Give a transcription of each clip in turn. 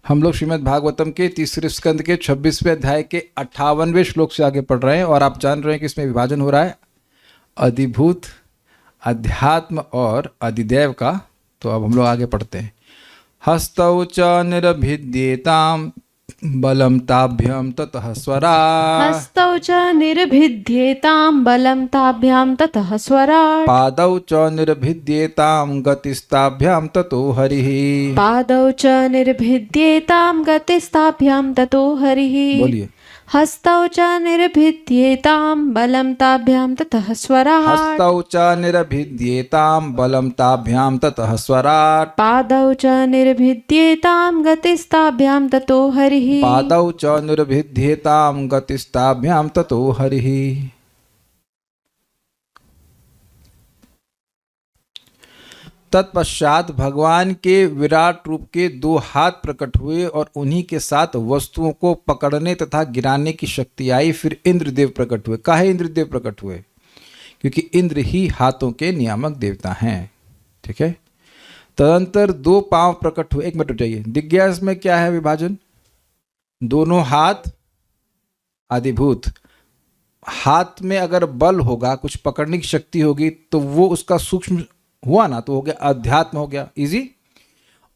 हम लोग श्रीमद् भागवतम के तीसरे स्कंद के 26वें अध्याय के 58वें श्लोक से आगे पढ़ रहे हैं और आप जान रहे हैं कि इसमें विभाजन हो रहा है अधिभूत, अध्यात्म और अधिदैव का। तो अब हम लोग आगे पढ़ते हैं। हस्तौ च निरभिद्येताम बलम ताभ्याम ततः स्वरा। हस्तौ च निर्भिद्येतां बलं ताभ्यां ततः स्वराट्। पादौ च निरभिद्येताम गतिस्ताभ्याम ततो हरिः। पादौ च निर्भिद्येतां गतिस्ताभ्यां ततो हरिः। बोलिए। हस्तौ च निर्भिद्येतां बलं ताभ्यां ततः स्वराट्। हस्तौ च निरभिद्येताम बलम ताभ्याम ततः स्वराट्। पादौ च निर्भिद्येतां गतिस्ताभ्यां ततो हरिः। पादौ च निरभिद्येताम गतिस्ताभ्याम ततो हरिः। तत्पश्चात भगवान के विराट रूप के 2 हाथ प्रकट हुए और उन्हीं के साथ वस्तुओं को पकड़ने तथा गिराने की शक्ति आई। फिर इंद्रदेव प्रकट हुए। काहे इंद्रदेव प्रकट हुए? क्योंकि इंद्र ही हाथों के नियामक देवता हैं। ठीक है। तदंतर 2 पांव प्रकट हुए। 1 मिनट रुक जाइए। दिग्गज में क्या है विभाजन? दोनों हाथ अधिभूत। हाथ में अगर बल होगा, कुछ पकड़ने की शक्ति होगी तो वो उसका सूक्ष्म हुआ ना, तो हो गया अध्यात्म, हो गया इजी।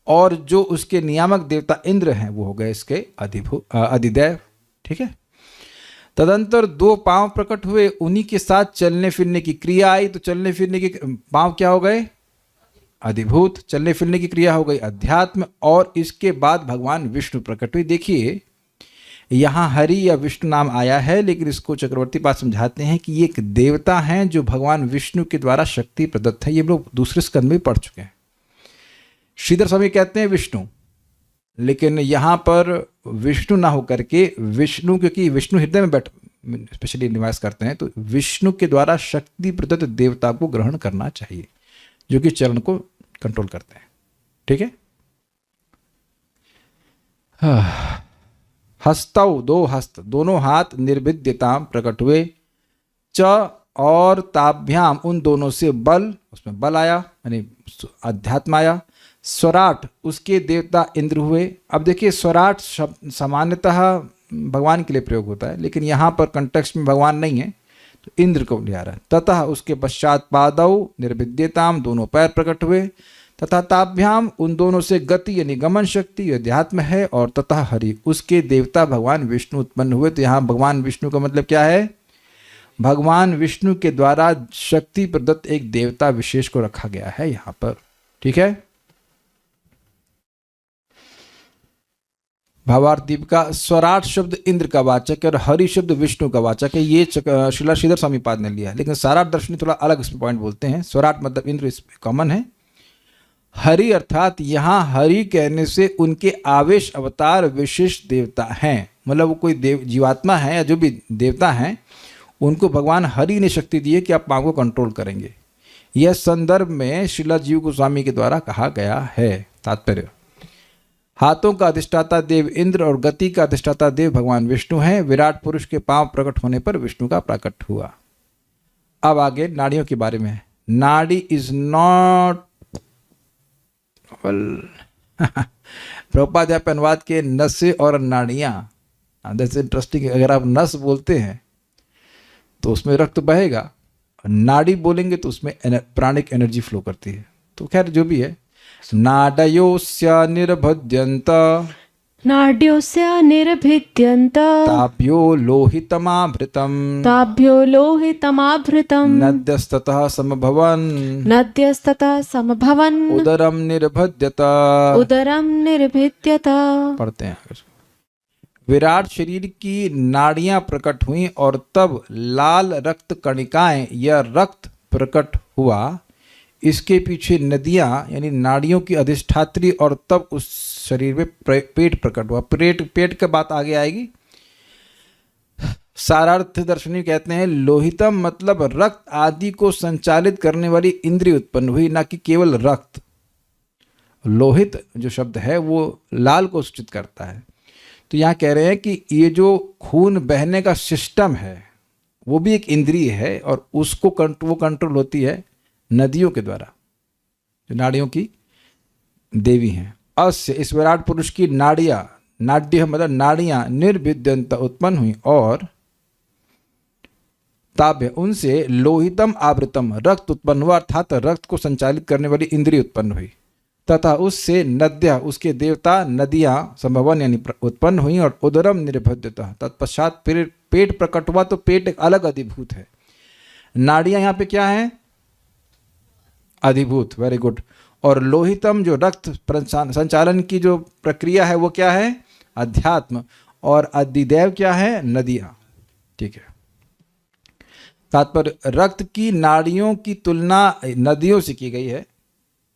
और जो उसके नियामक देवता इंद्र हैं वो हो गए इसके अधिदैव। ठीक है। तदंतर 2 पांव प्रकट हुए, उन्हीं के साथ चलने फिरने की क्रिया आई। तो चलने फिरने की पांव क्या हो गए? अधिभूत। चलने फिरने की क्रिया हो गई अध्यात्म। और इसके बाद भगवान विष्णु प्रकट हुए। देखिए यहाँ हरि या विष्णु नाम आया है, लेकिन इसको चक्रवर्ती पाद समझाते हैं कि ये एक देवता हैं जो भगवान विष्णु के द्वारा शक्ति प्रदत्त है। ये लोग दूसरे स्कंद में पढ़ चुके हैं। श्रीधर स्वामी कहते हैं विष्णु, लेकिन यहाँ पर विष्णु ना होकर के विष्णु, क्योंकि विष्णु हृदय में स्पेशली निवास करते हैं, तो विष्णु के द्वारा शक्ति प्रदत्त देवता को ग्रहण करना चाहिए जो कि चरण को कंट्रोल करते हैं। ठीक है। हस्तौ 2 हस्त, दोनों हाथ निर्भिद्यताम प्रकट हुए। च और ताभ्याम, उन दोनों से बल, उसमें बल आया यानी अध्यात्म आया। स्वराट, उसके देवता इंद्र हुए। अब देखिए स्वराट शब्द सामान्यतः भगवान के लिए प्रयोग होता है, लेकिन यहाँ पर कंटेक्स्ट में भगवान नहीं है तो इंद्र को ले आ रहा है। ततः उसके पश्चात पादौ निर्भिद्यताम, दोनों पैर प्रकट हुए। तथा ताभ्याम, उन दोनों से गति यानी गमन शक्ति अध्यात्म है। और तथा हरि, उसके देवता भगवान विष्णु उत्पन्न हुए। तो यहाँ भगवान विष्णु का मतलब क्या है? भगवान विष्णु के द्वारा शक्ति प्रदत्त एक देवता विशेष को रखा गया है यहाँ पर। ठीक है। भावार्थ दीप का स्वराट शब्द इंद्र का वाचक है और हरि शब्द विष्णु का वाचक है। ये श्रीला श्रीधर स्वामी पाद ने लिया है, लेकिन साराट दर्शनी थोड़ा अलग इसमें पॉइंट बोलते हैं। स्वराट मतलब इंद्र, इस कॉमन है। हरि अर्थात यहाँ हरि कहने से उनके आवेश अवतार विशिष्ट देवता हैं। मतलब वो कोई जीवात्मा है या जो भी देवता हैं, उनको भगवान हरि ने शक्ति दी है कि आप पांव को कंट्रोल करेंगे। यह संदर्भ में श्रीला जीव गोस्वामी के द्वारा कहा गया है। तात्पर्य, हाथों का अधिष्ठाता देव इंद्र और गति का अधिष्ठाता देव भगवान विष्णु हैं। विराट पुरुष के पांव प्रकट होने पर विष्णु का प्रकट हुआ। अब आगे नाड़ियों के बारे में। नाड़ी इज नॉट प्रभुपाद पे अनुवाद के नसें और नाड़ियाँ। That's interesting. अगर आप नस बोलते हैं तो उसमें रक्त बहेगा, नाड़ी बोलेंगे तो उसमें प्राणिक एनर्जी फ्लो करती है। तो खैर जो भी है, नाडयोस्य निर्भद्यन्त, नाड्योस्य निर्भिद्यन्त, ताभ्यो लोहितमाभृतम्, ताभ्यो लोहितमाभृतम्, नद्यस्ततः समभवन्, नद्यस्ततः समभवन्, उदरम निर्भद्यत, उदरम निर्भिद्यत। पढ़ते हैं। विराट शरीर की नाड़ियां प्रकट हुई और तब लाल रक्त कणिकाएं या रक्त प्रकट हुआ। इसके पीछे नदियां यानी नाड़ियों की अधिष्ठात्री, और तब उस शरीर में पेट प्रकट हुआ। पेट का बात आगे आएगी। सारार्थ दर्शनी कहते हैं लोहितम मतलब रक्त आदि को संचालित करने वाली इंद्रिय उत्पन्न हुई, ना कि केवल रक्त। लोहित जो शब्द है वो लाल को सूचित करता है। तो यहाँ कह रहे हैं कि ये जो खून बहने का सिस्टम है वो भी एक इंद्रिय है और उसको वो कंट्रोल होती है नदियों के द्वारा, जो नाड़ियों की देवी हैं। अस्य इस विराट पुरुष की नाड़ियां, नाड्य मतलब नाड़ियां, निर्भिद्यंत उत्पन्न हुई और ताभ्य उनसे लोहितम आवृतम रक्त उत्पन्न हुआ, अर्थात रक्त को संचालित करने वाली इंद्रिय उत्पन्न हुई। तथा उससे नद्या उसके देवता नदियां संभवन यानी उत्पन्न हुई और उदरम निर्भद्यता तत्पश्चात पेट प्रकट हुआ। तो पेट एक अलग अधिभूत है। नाड़ियां यहाँ पे क्या है? अधिभूत। Very good. और लोहितम जो रक्त संचालन की जो प्रक्रिया है वो क्या है? अध्यात्म। और अधिदेव क्या है? नदियां। ठीक है। तात्पर्य रक्त की नाड़ियों की तुलना नदियों से की गई है।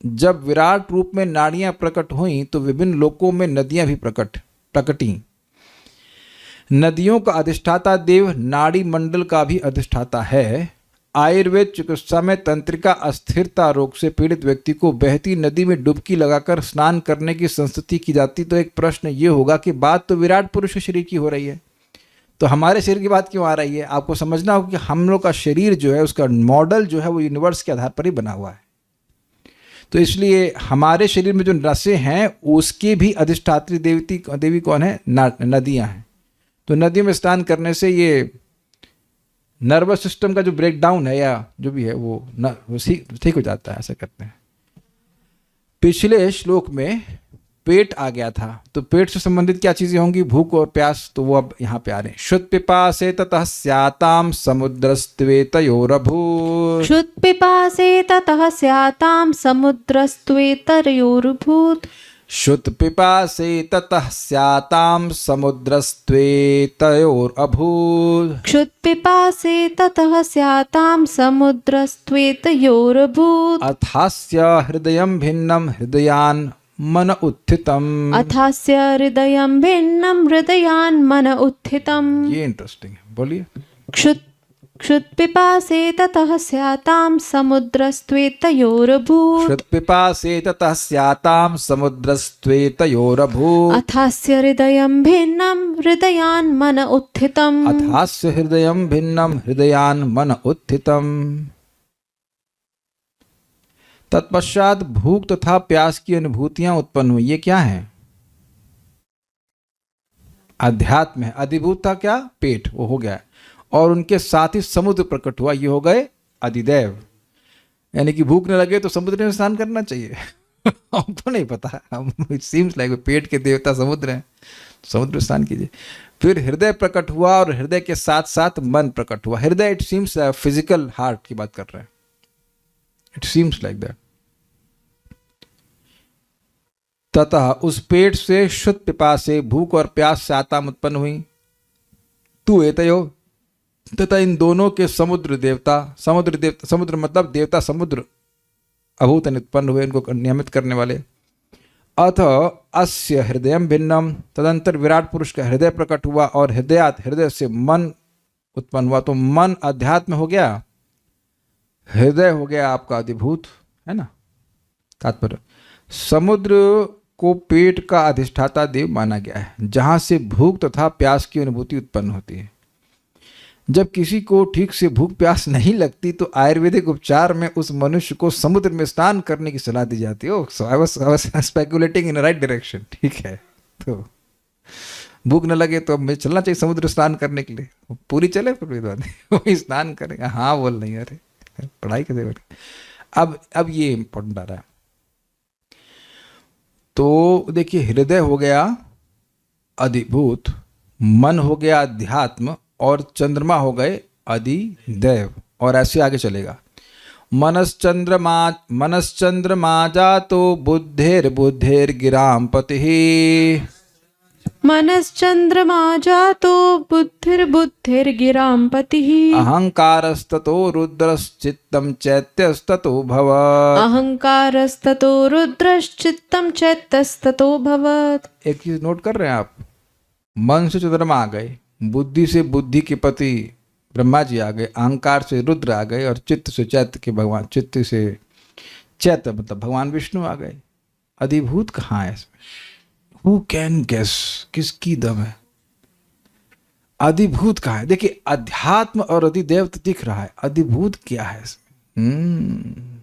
जब विराट रूप में नाड़ियां प्रकट हुई तो विभिन्न लोकों में नदियां भी प्रकटी। नदियों का अधिष्ठाता देव नाड़ी मंडल का भी अधिष्ठाता है। आयुर्वेद चिकित्सा में तंत्रिका अस्थिरता रोग से पीड़ित व्यक्ति को बहती नदी में डुबकी लगाकर स्नान करने की संस्तुति की जाती। तो एक प्रश्न ये होगा कि बात तो विराट पुरुष शरीर की हो रही है, तो हमारे शरीर की बात क्यों आ रही है? आपको समझना होगा कि हम लोग का शरीर जो है उसका मॉडल जो है वो यूनिवर्स के आधार पर ही बना हुआ है। तो इसलिए हमारे शरीर में जो रसें हैं उसकी भी अधिष्ठात्री देवी कौन है? नदियां हैं। तो नदियों में स्नान करने से ये नर्वस सिस्टम का जो ब्रेकडाउन है या जो भी है वो ठीक हो जाता है, ऐसा करते हैं। पिछले श्लोक में पेट आ गया था, तो पेट से संबंधित क्या चीजें होंगी? भूख और प्यास। तो वो अब यहाँ पे आ रहे हैं। शुद्ध पिपासे ततः स्याताम समुद्रस्त्वेतयोरभूत्। क्षुत् पिपासे ततः स्यातां समुद्रस्त्वेतयोरभूत्। शुद्ध पिपासे ततः स्यातां समुद्रस्त्वेतयोरभूत्। क्षुत् पिपासे ततः स्यातां समुद्रस्त्वेतयोरभूत्। अथास्य हृदयं भिन्नं हृदयान् मन उत्थितम्। अथास्य हृदयं भिन्नं हृदयान् मन उत्थितम्। ये इंटरेस्टिंग है, बोलिए। क्षुत् पिपासे ततः स्यातां समुद्रस्त्वेतयोरभूत्। क्षुत् पिपासे ततः स्यातां समुद्रस्त्वेतयोरभूत्। अथास्य हृदयं भिन्नं हृदयान् मन उत्थितम्। अथास्य हृदयं भिन्नं हृदयान् मन उत्थितम्। तत्पश्चात भूख तथा प्यास की अनुभूतियां उत्पन्न हुई। ये क्या है? अध्यात्म है। अधिभूत था क्या? पेट, वो हो गया। और उनके साथ ही समुद्र प्रकट हुआ, ये हो गए अधिदेव। यानी कि भूख न लगे तो समुद्र में स्नान करना चाहिए। हमको नहीं पता, इट सीम्स लाइक पेट के देवता समुद्र हैं, समुद्र में स्नान कीजिए। फिर हृदय प्रकट हुआ और हृदय के साथ साथ मन प्रकट हुआ। हृदय इट सीम्स फिजिकल हार्ट की बात कर रहे हैं, इट सीम्स लाइक दैट। तथा उस पेट से शुद्ध पिपासे भूख और प्यास स्याताम उत्पन्न हुई। तू एतयो तथा इन दोनों के समुद्र मतलब देवता समुद्र अभूत उत्पन्न हुए, इनको नियमित करने वाले। अथ अस्य हृदयं भिन्नम तदंतर विराट पुरुष का हृदय प्रकट हुआ और हृदय से मन उत्पन्न हुआ। तो मन अध्यात्म हो गया, हृदय हो गया आपका अधिभूत, है ना। तात्पर्य समुद्र को पेट का अधिष्ठाता देव माना गया है, जहां से भूख तथा प्यास की अनुभूति उत्पन्न होती है। जब किसी को ठीक से भूख प्यास नहीं लगती तो आयुर्वेदिक उपचार में उस मनुष्य को समुद्र में स्नान करने की सलाह दी जाती है। I was speculating in right direction, ठीक है। तो भूख न लगे तो हमें चलना चाहिए समुद्र स्नान करने के लिए। पूरी चले वही स्नान करेगा। हाँ बोल नहीं, अरे पढ़ाई कैसे करें। अब ये इंपॉर्टेंट आ रहा है। तो देखिए, हृदय हो गया अधिभूत, मन हो गया अध्यात्म और चंद्रमा हो गए अधिदेव। और ऐसे आगे चलेगा। मनश्चंद्रमा जातो बुद्धिर्बुद्धिर गिराम पति। मनश्चंद्रमा जातो बुद्धिर्बुद्धिर्गिरां पतिः। अहंकारस्ततो रुद्रश्चित्तं चैत्यस्ततो भवत्। अहंकारस्ततो रुद्रश्चित्तं चैत्यस्ततो भवत्। एक चीज नोट कर रहे हैं आप, मन से चंद्रमा आ गए, बुद्धि से बुद्धि के पति ब्रह्मा जी आ गए, अहंकार से रुद्र आ गए और चित्त से चैत्य के भगवान, चित्त से चैत्य मतलब भगवान विष्णु आ गए। अधिभूत कहाँ है इसमें? Who can guess? किसकी दम है? अधिभूत कहाँ है? देखिए, अध्यात्म और अधिदेव तो दिख रहा है, अधिभूत क्या है इसमें?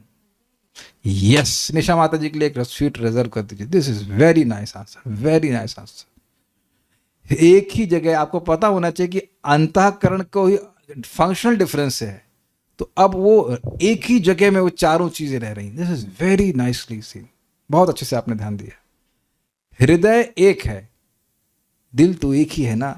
यस, निशा माता जी के लिए एक स्वीट रिजर्व कर दीजिए। This is very nice answer, very nice answer. एक ही जगह आपको पता होना चाहिए कि अंतःकरण को ही फंक्शनल डिफरेंस है, तो अब वो एक ही जगह में वो चारों चीजें रह रही हैं। This is very nicely seen, बहुत अच्छे से आपने ध्यान दिया। हृदय एक है, दिल तो एक ही है ना।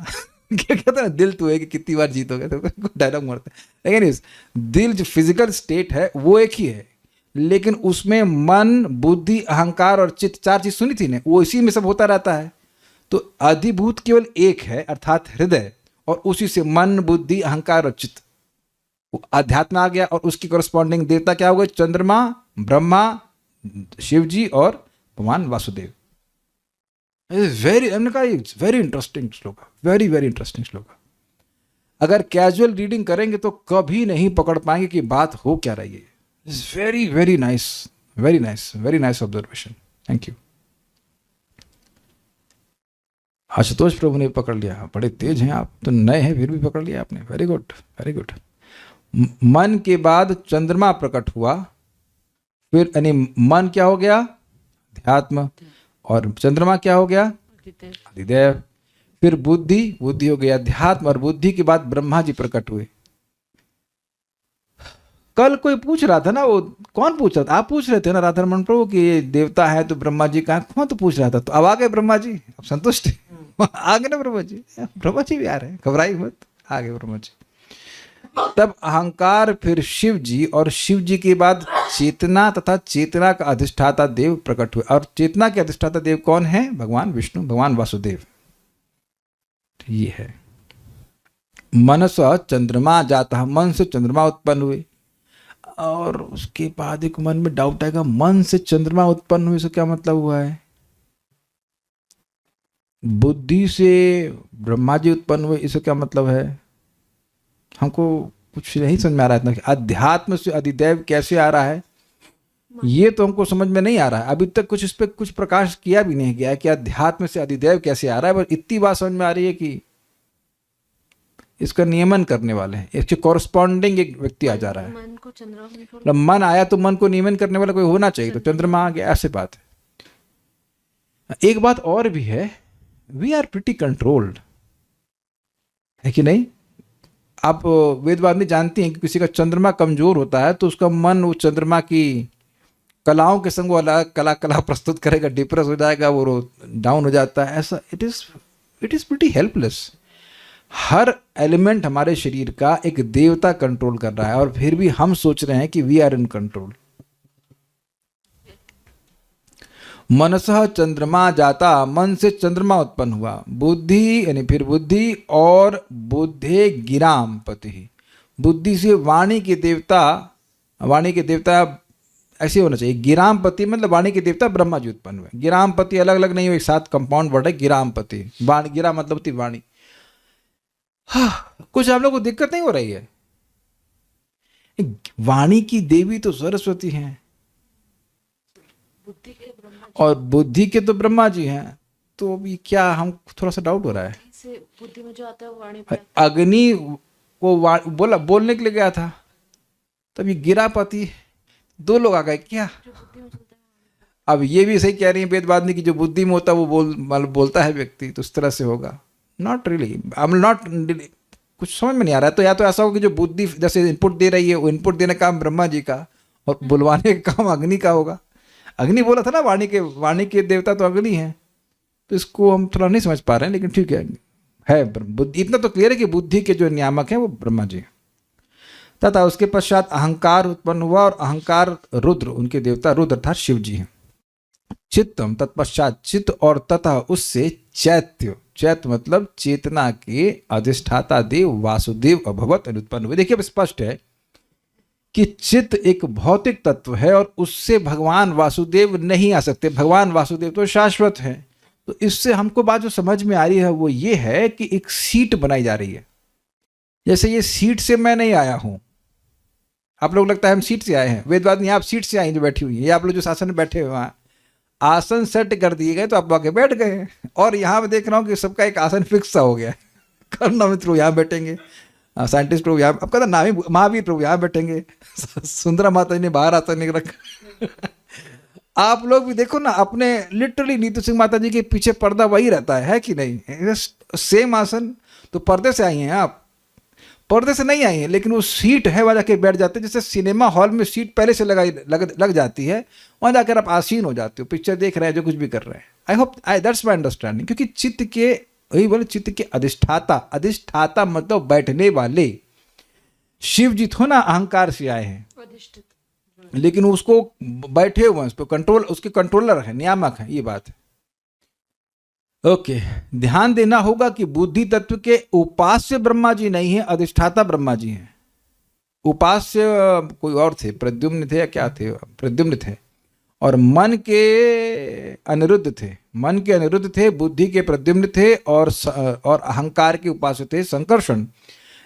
क्या कहते हैं ना, दिल तो एक ही, कितनी बार जीतोगे, तो डायलॉग मारते हैं। लेकिन इस दिल जो फिजिकल स्टेट है वो एक ही है, लेकिन उसमें मन, बुद्धि, अहंकार और चित्त, चार चीज सुनी थी ने, वो इसी में सब होता रहता है। तो अधिभूत केवल एक है, अर्थात हृदय, और उसी से मन, बुद्धि, अहंकार और चित्त, वो अध्यात्म आ गया। और उसकी करस्पॉन्डिंग देवता क्या हो गए? चंद्रमा, ब्रह्मा, शिव जी और भगवान वासुदेव। हमने कहा वेरी इंटरेस्टिंग श्लोक, वेरी वेरी इंटरेस्टिंग श्लोक। अगर कैजुअल रीडिंग करेंगे तो कभी नहीं पकड़ पाएंगे कि बात हो क्या रही है। Very very nice, very nice, very nice observation, thank you. Ashutosh Prabhu ने पकड़ लिया, बड़े तेज हैं आप, तो नए हैं फिर भी पकड़ लिया आपने, वेरी गुड, वेरी गुड। मन के बाद चंद्रमा प्रकट हुआ, फिर यानी मन क्या हो गया? अध्यात्म, और चंद्रमा क्या हो गया? अधिदेव। फिर बुद्धि, बुद्धि हो गया अध्यात्म, और बुद्धि के बाद ब्रह्मा जी प्रकट हुए। कल कोई पूछ रहा था ना, वो कौन पूछ रहा था? आप पूछ रहे थे ना राधारमण प्रभु कि ये देवता है तो ब्रह्मा जी कहाँ? कौन तो पूछ रहा था? तो अब आ गए ब्रह्मा जी, अब संतुष्ट आ गए ना ब्रह्मा जी। ब्रह्मा जी भी आ रहे हैं, घबराई मत, आ गए ब्रह्मा जी। तब अहंकार, फिर शिव जी, और शिव जी के बाद चेतना तथा चेतना का अधिष्ठाता देव प्रकट हुए। और चेतना के अधिष्ठाता देव कौन है? भगवान विष्णु, भगवान वासुदेव। तो ये है मनस चंद्रमा जाता, मन से चंद्रमा उत्पन्न हुए। और उसके बाद एक मन में डाउट आएगा, मन से चंद्रमा उत्पन्न हुए, इसका क्या मतलब हुआ है? बुद्धि से ब्रह्मा जी उत्पन्न हुए, इसका क्या मतलब है? हमको कुछ नहीं समझ में आ रहा है। अध्यात्म से अधिदैव कैसे आ रहा है, ये तो हमको समझ में नहीं आ रहा है। अभी तक कुछ इस पर कुछ प्रकाश किया भी नहीं गया है कि अध्यात्म से अधिदैव कैसे आ रहा है। बस इतनी बात समझ में आ रही है कि इसका नियमन करने वाले हैं, इसके कॉरस्पॉन्डिंग एक व्यक्ति आ जा रहा है। मन को चंद्रमा मतलब मन आया तो मन को नियमन करने वाला कोई होना चाहिए, तो चंद्रमा आ गया, ऐसे बात है। एक बात और भी है, वी आर प्रिटी कंट्रोल्ड, है कि नहीं? आप वेदवादी जानती हैं कि किसी का चंद्रमा कमजोर होता है तो उसका मन वो चंद्रमा की कलाओं के संग वो अलग कला प्रस्तुत करेगा, डिप्रेस हो जाएगा, वो डाउन हो जाता है। ऐसा it is pretty helpless. Her element हमारे शरीर का एक देवता कंट्रोल कर रहा है, और फिर भी हम सोच रहे हैं कि वी आर इन कंट्रोल। मनसः चंद्रमा जाता, मन से चंद्रमा उत्पन्न हुआ। बुद्धि यानी फिर बुद्धि, और बुद्धे गिराम पति, बुद्धि से वाणी के देवता, वाणी के देवता ऐसे होना चाहिए। गिरामपति मतलब वाणी के देवता ब्रह्मा जी उत्पन्न हुए। गिरामपति अलग अलग नहीं हो, एक साथ कंपाउंड वर्ड है गिरामपति। वाणी, गिरा मतलब थी वाणी। हाँ, कुछ आप लोग को दिक्कत नहीं हो रही है? वाणी की देवी तो सरस्वती हैं, और बुद्धि के तो ब्रह्मा जी हैं। तो अभी क्या हम थोड़ा सा डाउट हो रहा है। बुद्धि में जो आता है वो वाणी अग्नि को बोलने के लिए गया था, तब ये गिरापति, दो लोग आ गए क्या? अब ये भी सही कह रही है वेदवादिनी की जो बुद्धि में होता है वो बोलता है व्यक्ति, तो उस तरह से होगा। Not really, I am not, कुछ समझ में नहीं आ रहा है। तो या तो ऐसा होगा कि जो बुद्धि जैसे इनपुट दे रही है, वो इनपुट देने का काम ब्रह्मा जी का, और बुलवाने का काम अग्नि का होगा। अग्नि बोला था ना, वाणी के देवता तो अग्नि है। तो इसको हम थोड़ा नहीं समझ पा रहे हैं, लेकिन ठीक है बुद्धि इतना तो क्लियर है कि बुद्धि के जो नियामक हैं वो ब्रह्मा जी हैं। तथा उसके पश्चात अहंकार उत्पन्न हुआ, और अहंकार रुद्र, उनके देवता रुद्र अर्थात शिव जी हैं। चित्तम, तत्पश्चात चित्त, और तथा उससे चैत्य, चैत्य मतलब चेतना के अधिष्ठाता देव वासुदेव अभवत उत्पन्न हुए। देखिए अब स्पष्ट है कि चित्त एक भौतिक तत्व है, और उससे भगवान वासुदेव नहीं आ सकते। भगवान वासुदेव तो शाश्वत है। तो इससे हमको बात जो समझ में आ रही है वो ये है कि एक सीट बनाई जा रही है। जैसे ये सीट से मैं नहीं आया हूं, आप लोग लगता है हम सीट से आए हैं। वेदवादिनी आप सीट से आई जो बैठी हुई है, ये आप लोग जो आसन में बैठे हुए वहां आसन सेट कर दिए गए तो आप आके बैठ गए। और यहाँ मैं देख रहा हूँ कि सबका एक आसन फिक्स सा हो गया है। करना मित्रों यहाँ बैठेंगे, साइंटिस्ट प्रभु यहाँ, आपका तो नाम ही महावीर प्रभु यहाँ बैठेंगे, सुंदरा माता जी ने बाहर आता नहीं रखा। आप लोग भी देखो ना, अपने लिटरली नीतू सिंह माता जी के पीछे पर्दा वही रहता है कि नहीं? सेम आसन। तो पर्दे से आई हैं आप, पर्दे से नहीं आई हैं, लेकिन वो सीट है वहाँ जाके बैठ जाते हैं। जैसे सिनेमा हॉल में सीट पहले से लग जाती है, वहाँ जाकर आप आसीन हो जाते हो, पिक्चर देख रहे हैं, जो कुछ भी कर रहे हैं। I hope that's my understanding. क्योंकि चित्त के, वही बोले चित्त के अधिष्ठाता, अधिष्ठाता मतलब बैठने वाले। शिव जी थो ना अहंकार से आए हैं, लेकिन उसको बैठे हुए हैं, उस पर कंट्रोल, उसके कंट्रोलर है, नियामक है, ये बात है। ओके, ध्यान देना होगा कि बुद्धि तत्व के उपास्य ब्रह्मा जी नहीं है, अधिष्ठाता ब्रह्मा जी हैं। उपास्य कोई और थे, प्रद्युम्न थे या क्या थे? प्रद्युम्न थे। और मन के अनिरुद्ध थे, मन के अनिरुद्ध थे, बुद्धि के प्रद्युम्न थे, और अहंकार के उपास्य थे संकर्षण।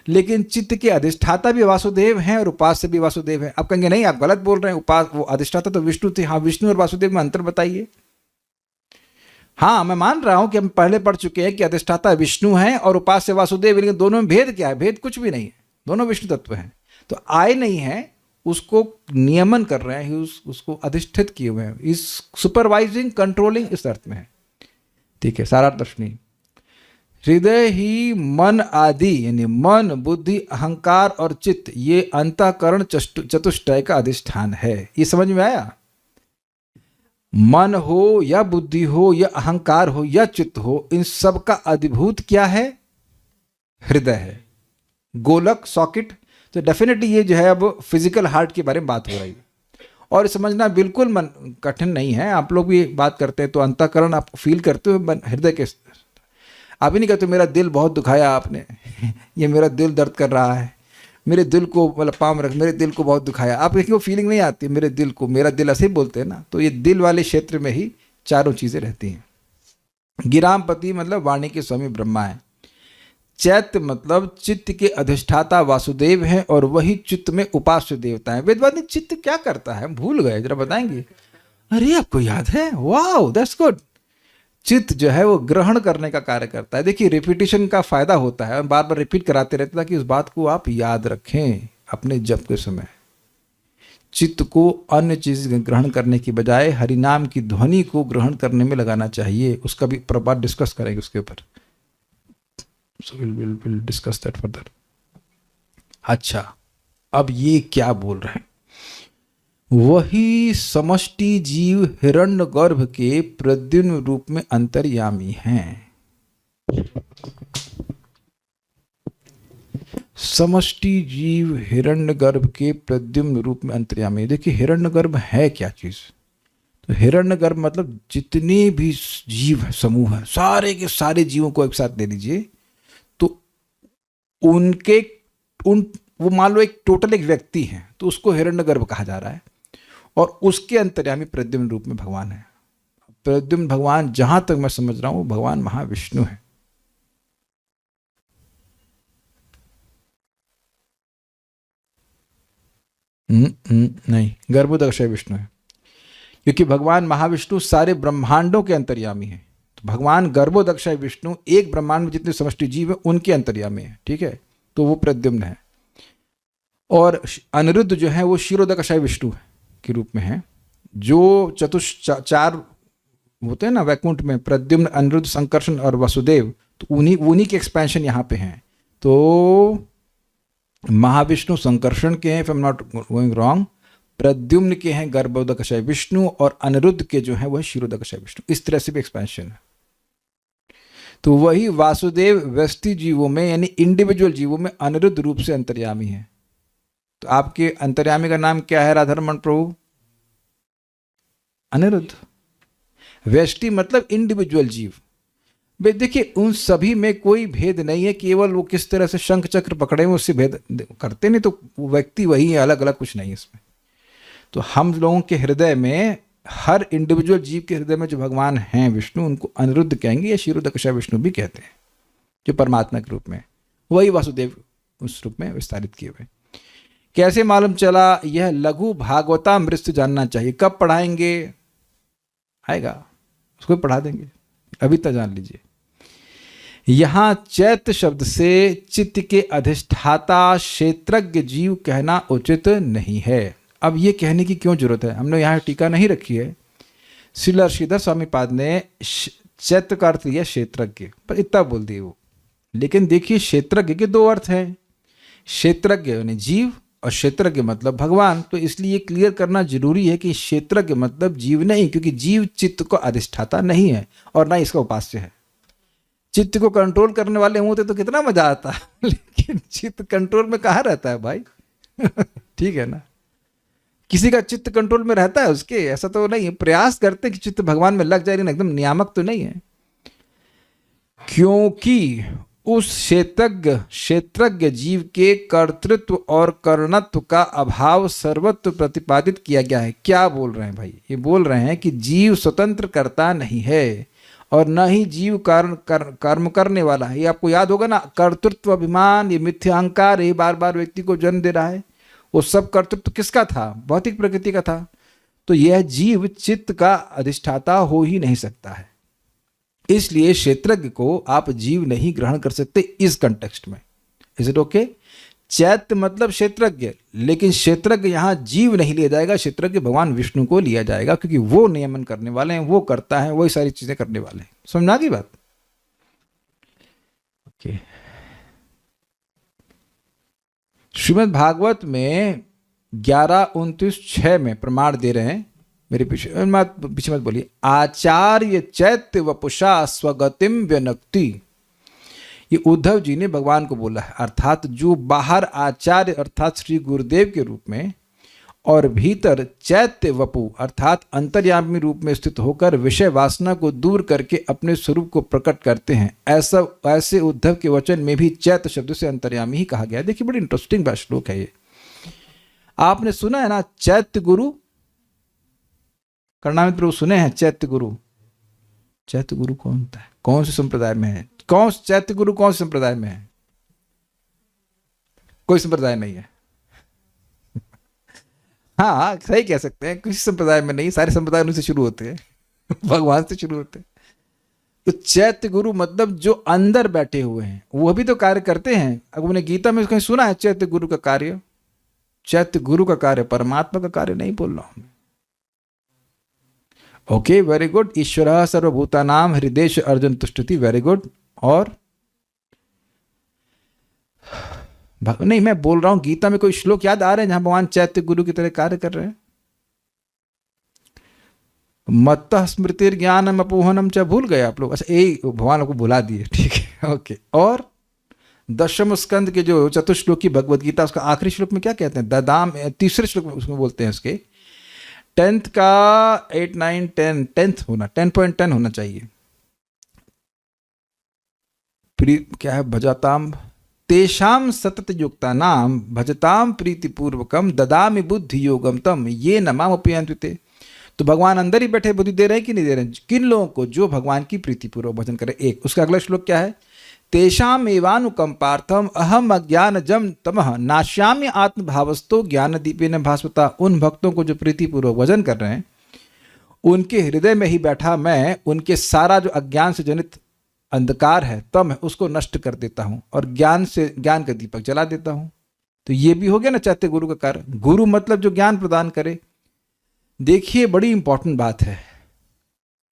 लेकिन चित्त के अधिष्ठाता भी वासुदेव हैं और उपास्य भी वासुदेव हैं। आप कहेंगे नहीं, आप गलत बोल रहे हैं, वो अधिष्ठाता तो विष्णु थे। हाँ, विष्णु और वासुदेव में अंतर बताइए। हाँ, मैं मान रहा हूं कि हम पहले पढ़ चुके हैं कि अधिष्ठाता विष्णु है और उपास्य वासुदेव, लेकिन दोनों में भेद क्या है? भेद कुछ भी नहीं है, दोनों विष्णु तत्व हैं। तो आए नहीं है, उसको नियमन कर रहे हैं, उसको अधिष्ठित किए हुए हैं, इस सुपरवाइजिंग, कंट्रोलिंग, इस अर्थ में है। ठीक है, सारा दर्शनी। हृदय ही मन आदि, यानी मन, बुद्धि, अहंकार और चित्त, ये अंतःकरण चतुष्टय का अधिष्ठान है। ये समझ में आया? मन हो या बुद्धि हो या अहंकार हो या चित्त हो, इन सब का अधिभूत क्या है? हृदय है, गोलक, सॉकेट। तो डेफिनेटली ये जो है अब फिजिकल हार्ट के बारे में बात हो रही है, और समझना बिल्कुल कठिन नहीं है। आप लोग भी बात करते हैं तो अंतःकरण आप फील करते हो हृदय के। आप ही नहीं कहते मेरा दिल बहुत दुखाया आपने, ये मेरा दिल दर्द कर रहा है, मेरे दिल को मतलब पाम रख, मेरे दिल को बहुत दुखाया। आप देखिए वो फीलिंग नहीं आती मेरे दिल को, मेरा दिल, ऐसे ही बोलते हैं ना। तो ये दिल वाले क्षेत्र में ही चारों चीज़ें रहती हैं। गिरामपति मतलब वाणी के स्वामी ब्रह्मा है। चैत्य मतलब चित्त के अधिष्ठाता वासुदेव हैं और वही चित्त में उपास्य देवता है। वेदवादी चित्त क्या करता है? हम भूल गए, जरा बताएंगे? अरे आपको याद है? Wow, that's good. चित्त जो है वो ग्रहण करने का कार्य करता है। देखिए, रिपीटिशन का फायदा होता है, बार बार रिपीट कराते रहते ताकि उस बात को आप याद रखें अपने जप के समय। चित्त को अन्य चीज ग्रहण करने की बजाय हरिनाम की ध्वनि को ग्रहण करने में लगाना चाहिए। उसका भी प्रभाव डिस्कस करेंगे उसके ऊपर। So will discuss that further. अच्छा, अब ये क्या बोल रहे हैं? वही समष्टि जीव हिरण्यगर्भ के प्रद्युम्न रूप में अंतर्यामी हैं। समष्टि जीव हिरण्यगर्भ के प्रद्युम्न रूप में अंतर्यामी। देखिए, हिरण्यगर्भ है क्या चीज? तो हिरण्यगर्भ मतलब जितने भी जीव समूह है, सारे के सारे जीवों को एक साथ ले लीजिए, तो उनके वो मान लो एक टोटल एक व्यक्ति है, तो उसको हिरण्यगर्भ कहा जा रहा है। और उसके अंतर्यामी प्रद्युम्न रूप में भगवान है। प्रद्युम्न भगवान, जहां तक मैं समझ रहा हूं, भगवान महाविष्णु है। नहीं, गर्भोदक्षय विष्णु है, क्योंकि भगवान महाविष्णु सारे ब्रह्मांडों के अंतर्यामी हैं। तो भगवान गर्भोदक्षय विष्णु एक ब्रह्मांड में जितने समष्टि जीव है उनके अंतर्यामी है। ठीक है, तो वो प्रद्युम्न है। और अनिरुद्ध जो है वो क्षीरोदकशय विष्णु के रूप में है, जो चार होते हैं ना वैकुंठ में, प्रद्युम्न, अनिरुद्ध, संकर्षण और वसुदेव, तो उन्हीं के एक्सपेंशन यहाँ पे हैं। तो महाविष्णु संकर्षण के हैं, if I am not going wrong, Pradyumna के हैं गर्भोदकशय विष्णु, और अनिरुद्ध के जो है वह क्षीरोदकशय विष्णु। इस तरह से भी एक्सपेंशन है। तो वही वासुदेव व्यष्टि जीवों में, यानी इंडिविजुअल जीवों में अनिरुद्ध रूप से अंतर्यामी है। तो आपके अंतर्यामी का नाम क्या है राधारमण प्रभु? अनिरुद्ध। व्यष्टि मतलब इंडिविजुअल जीव। देखिए, उन सभी में कोई भेद नहीं है, केवल वो किस तरह से शंख चक्र पकड़े हुए उससे भेद करते, नहीं तो वो व्यक्ति वही है, अलग अलग कुछ नहीं है इसमें। तो हम लोगों के हृदय में, हर इंडिविजुअल जीव के हृदय में जो भगवान हैं विष्णु, उनको अनिरुद्ध कहेंगे या क्षीरोदकशय विष्णु भी कहते हैं, जो परमात्मा के रूप में, वही वासुदेव उस रूप में विस्तारित किए हुए। कैसे मालूम चला? यह लघु भागवतामृत जानना चाहिए। कब पढ़ाएंगे? आएगा, उसको पढ़ा देंगे, अभी तक जान लीजिए। यहाँ चैत्य शब्द से चित्त के अधिष्ठाता क्षेत्रज्ञ जीव कहना उचित नहीं है। अब ये कहने की क्यों जरूरत है? हमने यहाँ टीका नहीं रखी है। श्रील श्रीधर स्वामी पाद ने चैत्य का अर्थ लिया क्षेत्रज्ञ, पर इतना बोल दिए वो। लेकिन देखिए क्षेत्रज्ञ के दो अर्थ हैं, क्षेत्रज्ञ यानी जीव और क्षेत्रज्ञ मतलब भगवान। तो इसलिए क्लियर करना जरूरी है कि क्षेत्रज्ञ मतलब जीव नहीं, क्योंकि जीव चित्त को अधिष्ठाता नहीं है और ना इसका उपास्य है। चित्त को कंट्रोल करने वाले होते तो कितना मजा आता लेकिन चित्त कंट्रोल में कहाँ रहता है भाई ठीक है ना, किसी का चित्त कंट्रोल में रहता है उसके? ऐसा तो नहीं है। प्रयास करते कि चित्त भगवान में लग जाए, लेकिन एकदम नियामक तो नहीं है। क्योंकि उस क्षेत्रज्ञ जीव के कर्तृत्व और कर्णत्व का अभाव सर्वत्व प्रतिपादित किया गया है। क्या बोल रहे हैं भाई? ये बोल रहे हैं कि जीव स्वतंत्र करता नहीं है और न ही जीव कर्म करने वाला है। ये आपको याद होगा ना, कर्तृत्व अभिमान, ये मिथ्या अहंकार, ये बार बार व्यक्ति को जन्म दे रहा है। वो सब कर्तृत्व किसका था? भौतिक प्रकृति का था। तो यह जीव चित्त का अधिष्ठाता हो ही नहीं सकता है। इसलिए क्षेत्रज्ञ को आप जीव नहीं ग्रहण कर सकते इस कंटेक्स्ट में। Is it okay? चैत्य मतलब क्षेत्रज्ञ, लेकिन क्षेत्रज्ञ यहाँ जीव नहीं लिया जाएगा, क्षेत्रज्ञ भगवान विष्णु को लिया जाएगा, क्योंकि वो नियमन करने वाले हैं, वो करता है, वही सारी चीजें करने वाले हैं। समझना की बात? ओके। श्रीमद् भागवत में 11:29-6 में प्रमाण दे रहे हैं। मेरे पीछे मत बोलिए। आचार्य चैत्य वपुषा स्वगतिम व्यनक्ति, ये उद्धव जी ने भगवान को बोला है। अर्थात जो बाहर आचार्य अर्थात श्री गुरुदेव के रूप में और भीतर चैत्य वपु अर्थात अंतर्यामी रूप में स्थित होकर विषय वासना को दूर करके अपने स्वरूप को प्रकट करते हैं, ऐसे उद्धव के वचन में भी चैत्य शब्द से अंतर्यामी ही कहा गया है। देखिए बड़ी इंटरेस्टिंग श्लोक है ये। आपने सुना है ना चैत्य गुरु? कर्णामित प्रभु सुने हैं चैत्य गुरु? चैत्य गुरु कौन होता है? कौन से संप्रदाय में है? कौन चैत्य गुरु कौन से संप्रदाय में है? कोई संप्रदाय नहीं है हाँ सही कह सकते हैं, किसी संप्रदाय में नहीं, सारे संप्रदाय उनसे शुरू होते हैं भगवान से शुरू होते हैं। तो चैत्य गुरु मतलब जो अंदर बैठे हुए हैं, वो भी तो कार्य करते हैं। अब उन्हें गीता में कहीं सुना है चैत्य गुरु का कार्य? चैत्य गुरु का कार्य परमात्मा का कार्य नहीं बोल रहा हूं। Okay, very good. ईश्वर सर्वभूतानाम हृदय अर्जुन तुष्टि, वेरी गुड। और नहीं, मैं बोल रहा हूं गीता में कोई श्लोक याद आ रहे हैं जहां भगवान चैत्य गुरु की तरह कार्य कर रहे हैं? मत्तः स्मृतिर ज्ञानम अपोहनम च, भूल गए आप लोग? अच्छा, यही भगवान को भुला दिए, ठीक है, ओके। और दशम स्कंद के जो चतुश्लोक की भगवद गीता, उसका आखिरी श्लोक में क्या कहते हैं? ददाम, तीसरे श्लोक में उसमें बोलते हैं उसके 10th का 8, 9, 10, 10th होना, 10.10 होना चाहिए। क्या है? भजताम तेषाम सतत युक्ता नाम भजताम प्रीतिपूर्वकम ददामि बुद्धि योगम तम ये नमाम उपयंते। तो भगवान अंदर ही बैठे बुद्धि दे रहे हैं कि नहीं दे रहे हैं? किन लोगों को? जो भगवान की प्रीतिपूर्वक भजन करे। एक उसका अगला श्लोक क्या है? तेषाम एवानुकंपार्थम अहम अज्ञान जम तमः नाश्याम्य आत्मभावस्तो ज्ञान दीपेन भास्वता। उन भक्तों को जो प्रीतिपूर्वक भजन कर रहे हैं, उनके हृदय में ही बैठा मैं उनके सारा जो अज्ञान से जनित अंधकार है, तम है, उसको नष्ट कर देता हूं और ज्ञान का दीपक जला देता हूं। तो ये भी हो गया ना चैत्य गुरु का कार्य। गुरु मतलब जो ज्ञान प्रदान करे। देखिए बड़ी इंपॉर्टेंट बात है,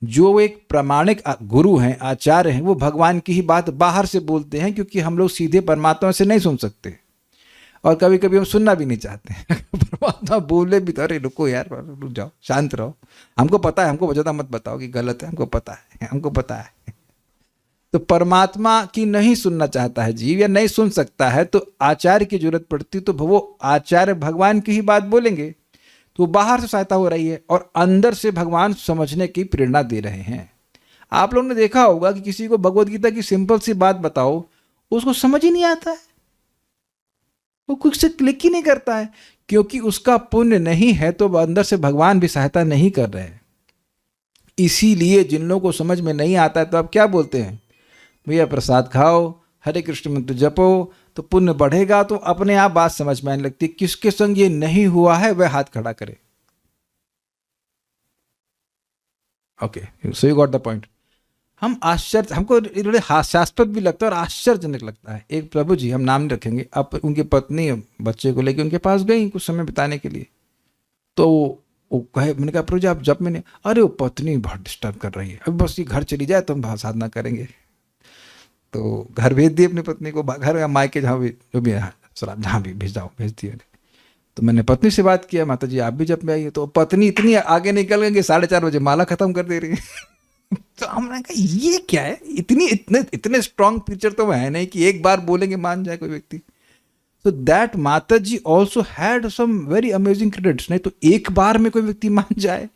जो एक प्रामाणिक गुरु हैं, आचार्य हैं, वो भगवान की ही बात बाहर से बोलते हैं, क्योंकि हम लोग सीधे परमात्मा से नहीं सुन सकते और कभी कभी हम सुनना भी नहीं चाहते परमात्मा बोले भी तो अरे रुको यार, रुक जाओ, शांत रहो, हमको पता है, हमको ज़्यादा मत बताओ कि गलत है, हमको पता है, हमको पता है। तो परमात्मा की नहीं सुनना चाहता है जीव या नहीं सुन सकता है, तो आचार्य की जरूरत पड़ती, तो वो आचार्य भगवान की ही बात बोलेंगे। तो बाहर से सहायता हो रही है और अंदर से भगवान समझने की प्रेरणा दे रहे हैं। आप लोगों ने देखा होगा कि किसी को भगवद गीता की सिंपल सी बात बताओ, उसको समझ ही नहीं आता है, वो कुछ से क्लिक ही नहीं करता है, क्योंकि उसका पुण्य नहीं है, तो अंदर से भगवान भी सहायता नहीं कर रहे हैं। इसीलिए जिन लोगों को समझ में नहीं आता है, तो आप क्या बोलते हैं? भैया प्रसाद खाओ, हरे कृष्ण मंत्र जपो, तो पुण्य बढ़ेगा। तो अपने आप बात समझ में आने लगती है। किसके संग ये नहीं हुआ है वह हाथ खड़ा करे। Okay, so you got the point. हम आश्चर्य, हमको थोड़े हास्यास्पद भी लगता है और आश्चर्यजनक लगता है। एक प्रभु जी, हम नाम नहीं रखेंगे, अब उनकी पत्नी बच्चे को लेके उनके पास गई कुछ समय बिताने के लिए। तो वो कहे, मैंने कहा प्रभु जी आप जब, मैंने, अरे वो पत्नी बहुत डिस्टर्ब कर रही है, अभी बस ये घर चली जाए तो हम साधना करेंगे। तो घर भेज दी अपनी पत्नी को, घर या मायके जहाँ भी, जो भी है सर जहाँ भी भेज दिए। तो मैंने पत्नी से बात किया, माता जी आप भी जब में आइए। तो पत्नी इतनी आगे निकल गई कि 4:30 बजे माला खत्म कर दे रही है। तो हमने कहा ये क्या है, इतने स्ट्रॉन्ग पिक्चर तो है नहीं कि एक बार बोलेंगे मान जाए कोई व्यक्ति। तो that Mata ji also had some very amazing credits. नहीं तो एक बार में कोई व्यक्ति मान जाए,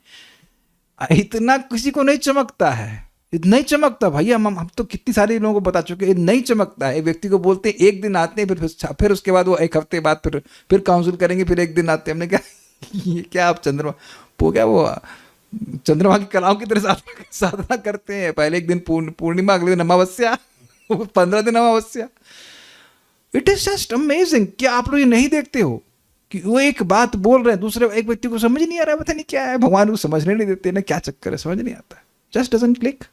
इतना किसी को नहीं चमकता है, नहीं चमकता भैया। हम तो कितनी सारे लोगों को बता चुके हैं, नहीं चमकता है। एक व्यक्ति को बोलते हैं, एक दिन आते हैं, फिर उसके बाद वो एक हफ्ते बाद फिर काउंसिल करेंगे, फिर एक दिन आते हैं। हमने कहा ये क्या आप चंद्रमा की कलाओं की तरह साधना करते हैं। पहले एक दिन पूर्णिमा, अगले दिन अमावस्या, 15 दिन अमावस्या। It is just amazing. क्या आप लोग ये नहीं देखते हो कि वो एक बात बोल रहे हैं, दूसरे एक व्यक्ति को समझ नहीं आ रहा है, पता नहीं क्या है, भगवान को समझने नहीं देते ना, क्या चक्कर है, समझ नहीं आता, जस्ट डजंट क्लिक।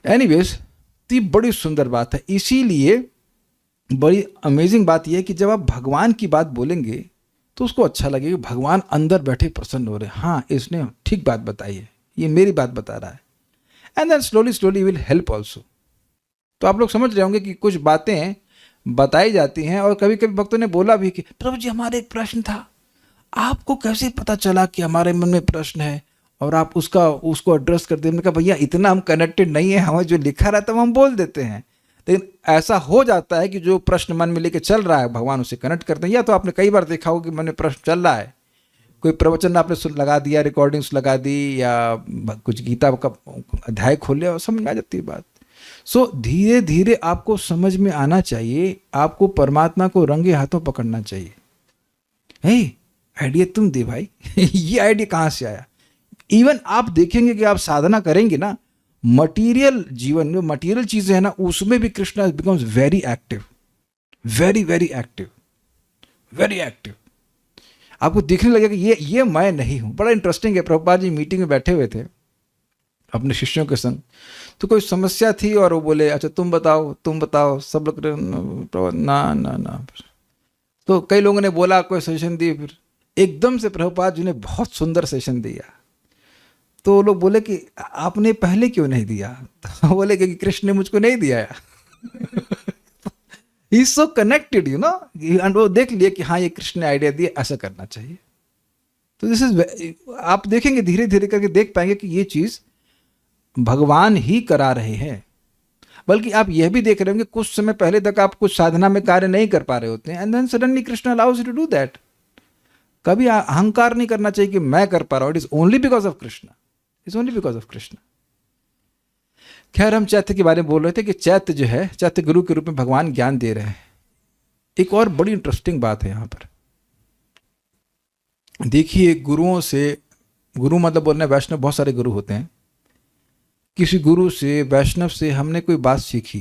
एनीवेज, तो ये बड़ी सुंदर बात है। इसीलिए बड़ी अमेजिंग बात यह है कि जब आप भगवान की बात बोलेंगे तो उसको अच्छा लगेगा, भगवान अंदर बैठे प्रसन्न हो रहे हैं, हाँ इसने ठीक बात बताई है, ये मेरी बात बता रहा है। And then slowly will help also. तो आप लोग समझ रहे होंगे कि कुछ बातें बताई जाती हैं, और कभी कभी भक्तों ने बोला भी कि प्रभु जी हमारे एक प्रश्न था, आपको कैसे पता चला कि हमारे मन में प्रश्न है और आप उसको एड्रेस करते हैं। मैंने कहा भैया इतना हम कनेक्टेड नहीं है, हमें जो लिखा रहता है हम बोल देते हैं, लेकिन ऐसा हो जाता है कि जो प्रश्न मन में लेके चल रहा है भगवान उसे कनेक्ट करते हैं। या तो आपने कई बार देखा होगा कि मन में प्रश्न चल रहा है, कोई प्रवचन आपने लगा दिया, रिकॉर्डिंग्स लगा दी, या कुछ गीता का अध्याय खोल लिया और समझ में आ जाती है बात। सो धीरे धीरे आपको समझ में आना चाहिए, आपको परमात्मा को रंगे हाथों पकड़ना चाहिए। हे आइडिया तुम दे भाई ये आइडिया कहाँ से आया। इवन आप देखेंगे कि आप साधना करेंगे ना, मटीरियल जीवन में मटीरियल चीजें हैं ना, उसमें भी Krishna becomes very active, very very active, very active. आपको दिखने लगेगा कि ये मैं नहीं हूं। बड़ा इंटरेस्टिंग है, प्रभुपाद जी मीटिंग में बैठे हुए थे अपने शिष्यों के संग, तो कोई समस्या थी और वो बोले अच्छा तुम बताओ। सब लोग ना। तो कई लोगों ने बोला, कोई सजेशन दी, फिर एकदम से प्रभुपाद जी ने बहुत सुंदर सेशन दिया। तो लोग बोले कि आपने पहले क्यों नहीं दिया। तो बोले कि कृष्ण ने मुझको नहीं दिया। He is so connected you know, and वो देख लिया कि हाँ ये कृष्ण ने आइडिया दिया, ऐसा करना चाहिए। तो दिस इज, आप देखेंगे धीरे धीरे करके देख पाएंगे कि ये चीज भगवान ही करा रहे हैं। बल्कि आप यह भी देख रहे होंगे कुछ समय पहले तक आप कुछ साधना में कार्य नहीं कर पा रहे होते हैं, and then suddenly Krishna allows you to do that. कभी अहंकार नहीं करना चाहिए कि मैं कर पा रहा हूं, it is only because of Krishna, it's only because of Krishna. खैर, हम चैत्य के बारे में बोल रहे थे कि चैत्य जो है, चैत्य गुरु के रूप में भगवान ज्ञान दे रहे हैं। एक और बड़ी इंटरेस्टिंग बात है यहां पर, देखिए गुरुओं से, गुरु मतलब बोलना वैष्णव, बहुत सारे गुरु होते हैं। किसी गुरु से, वैष्णव से हमने कोई बात सीखी,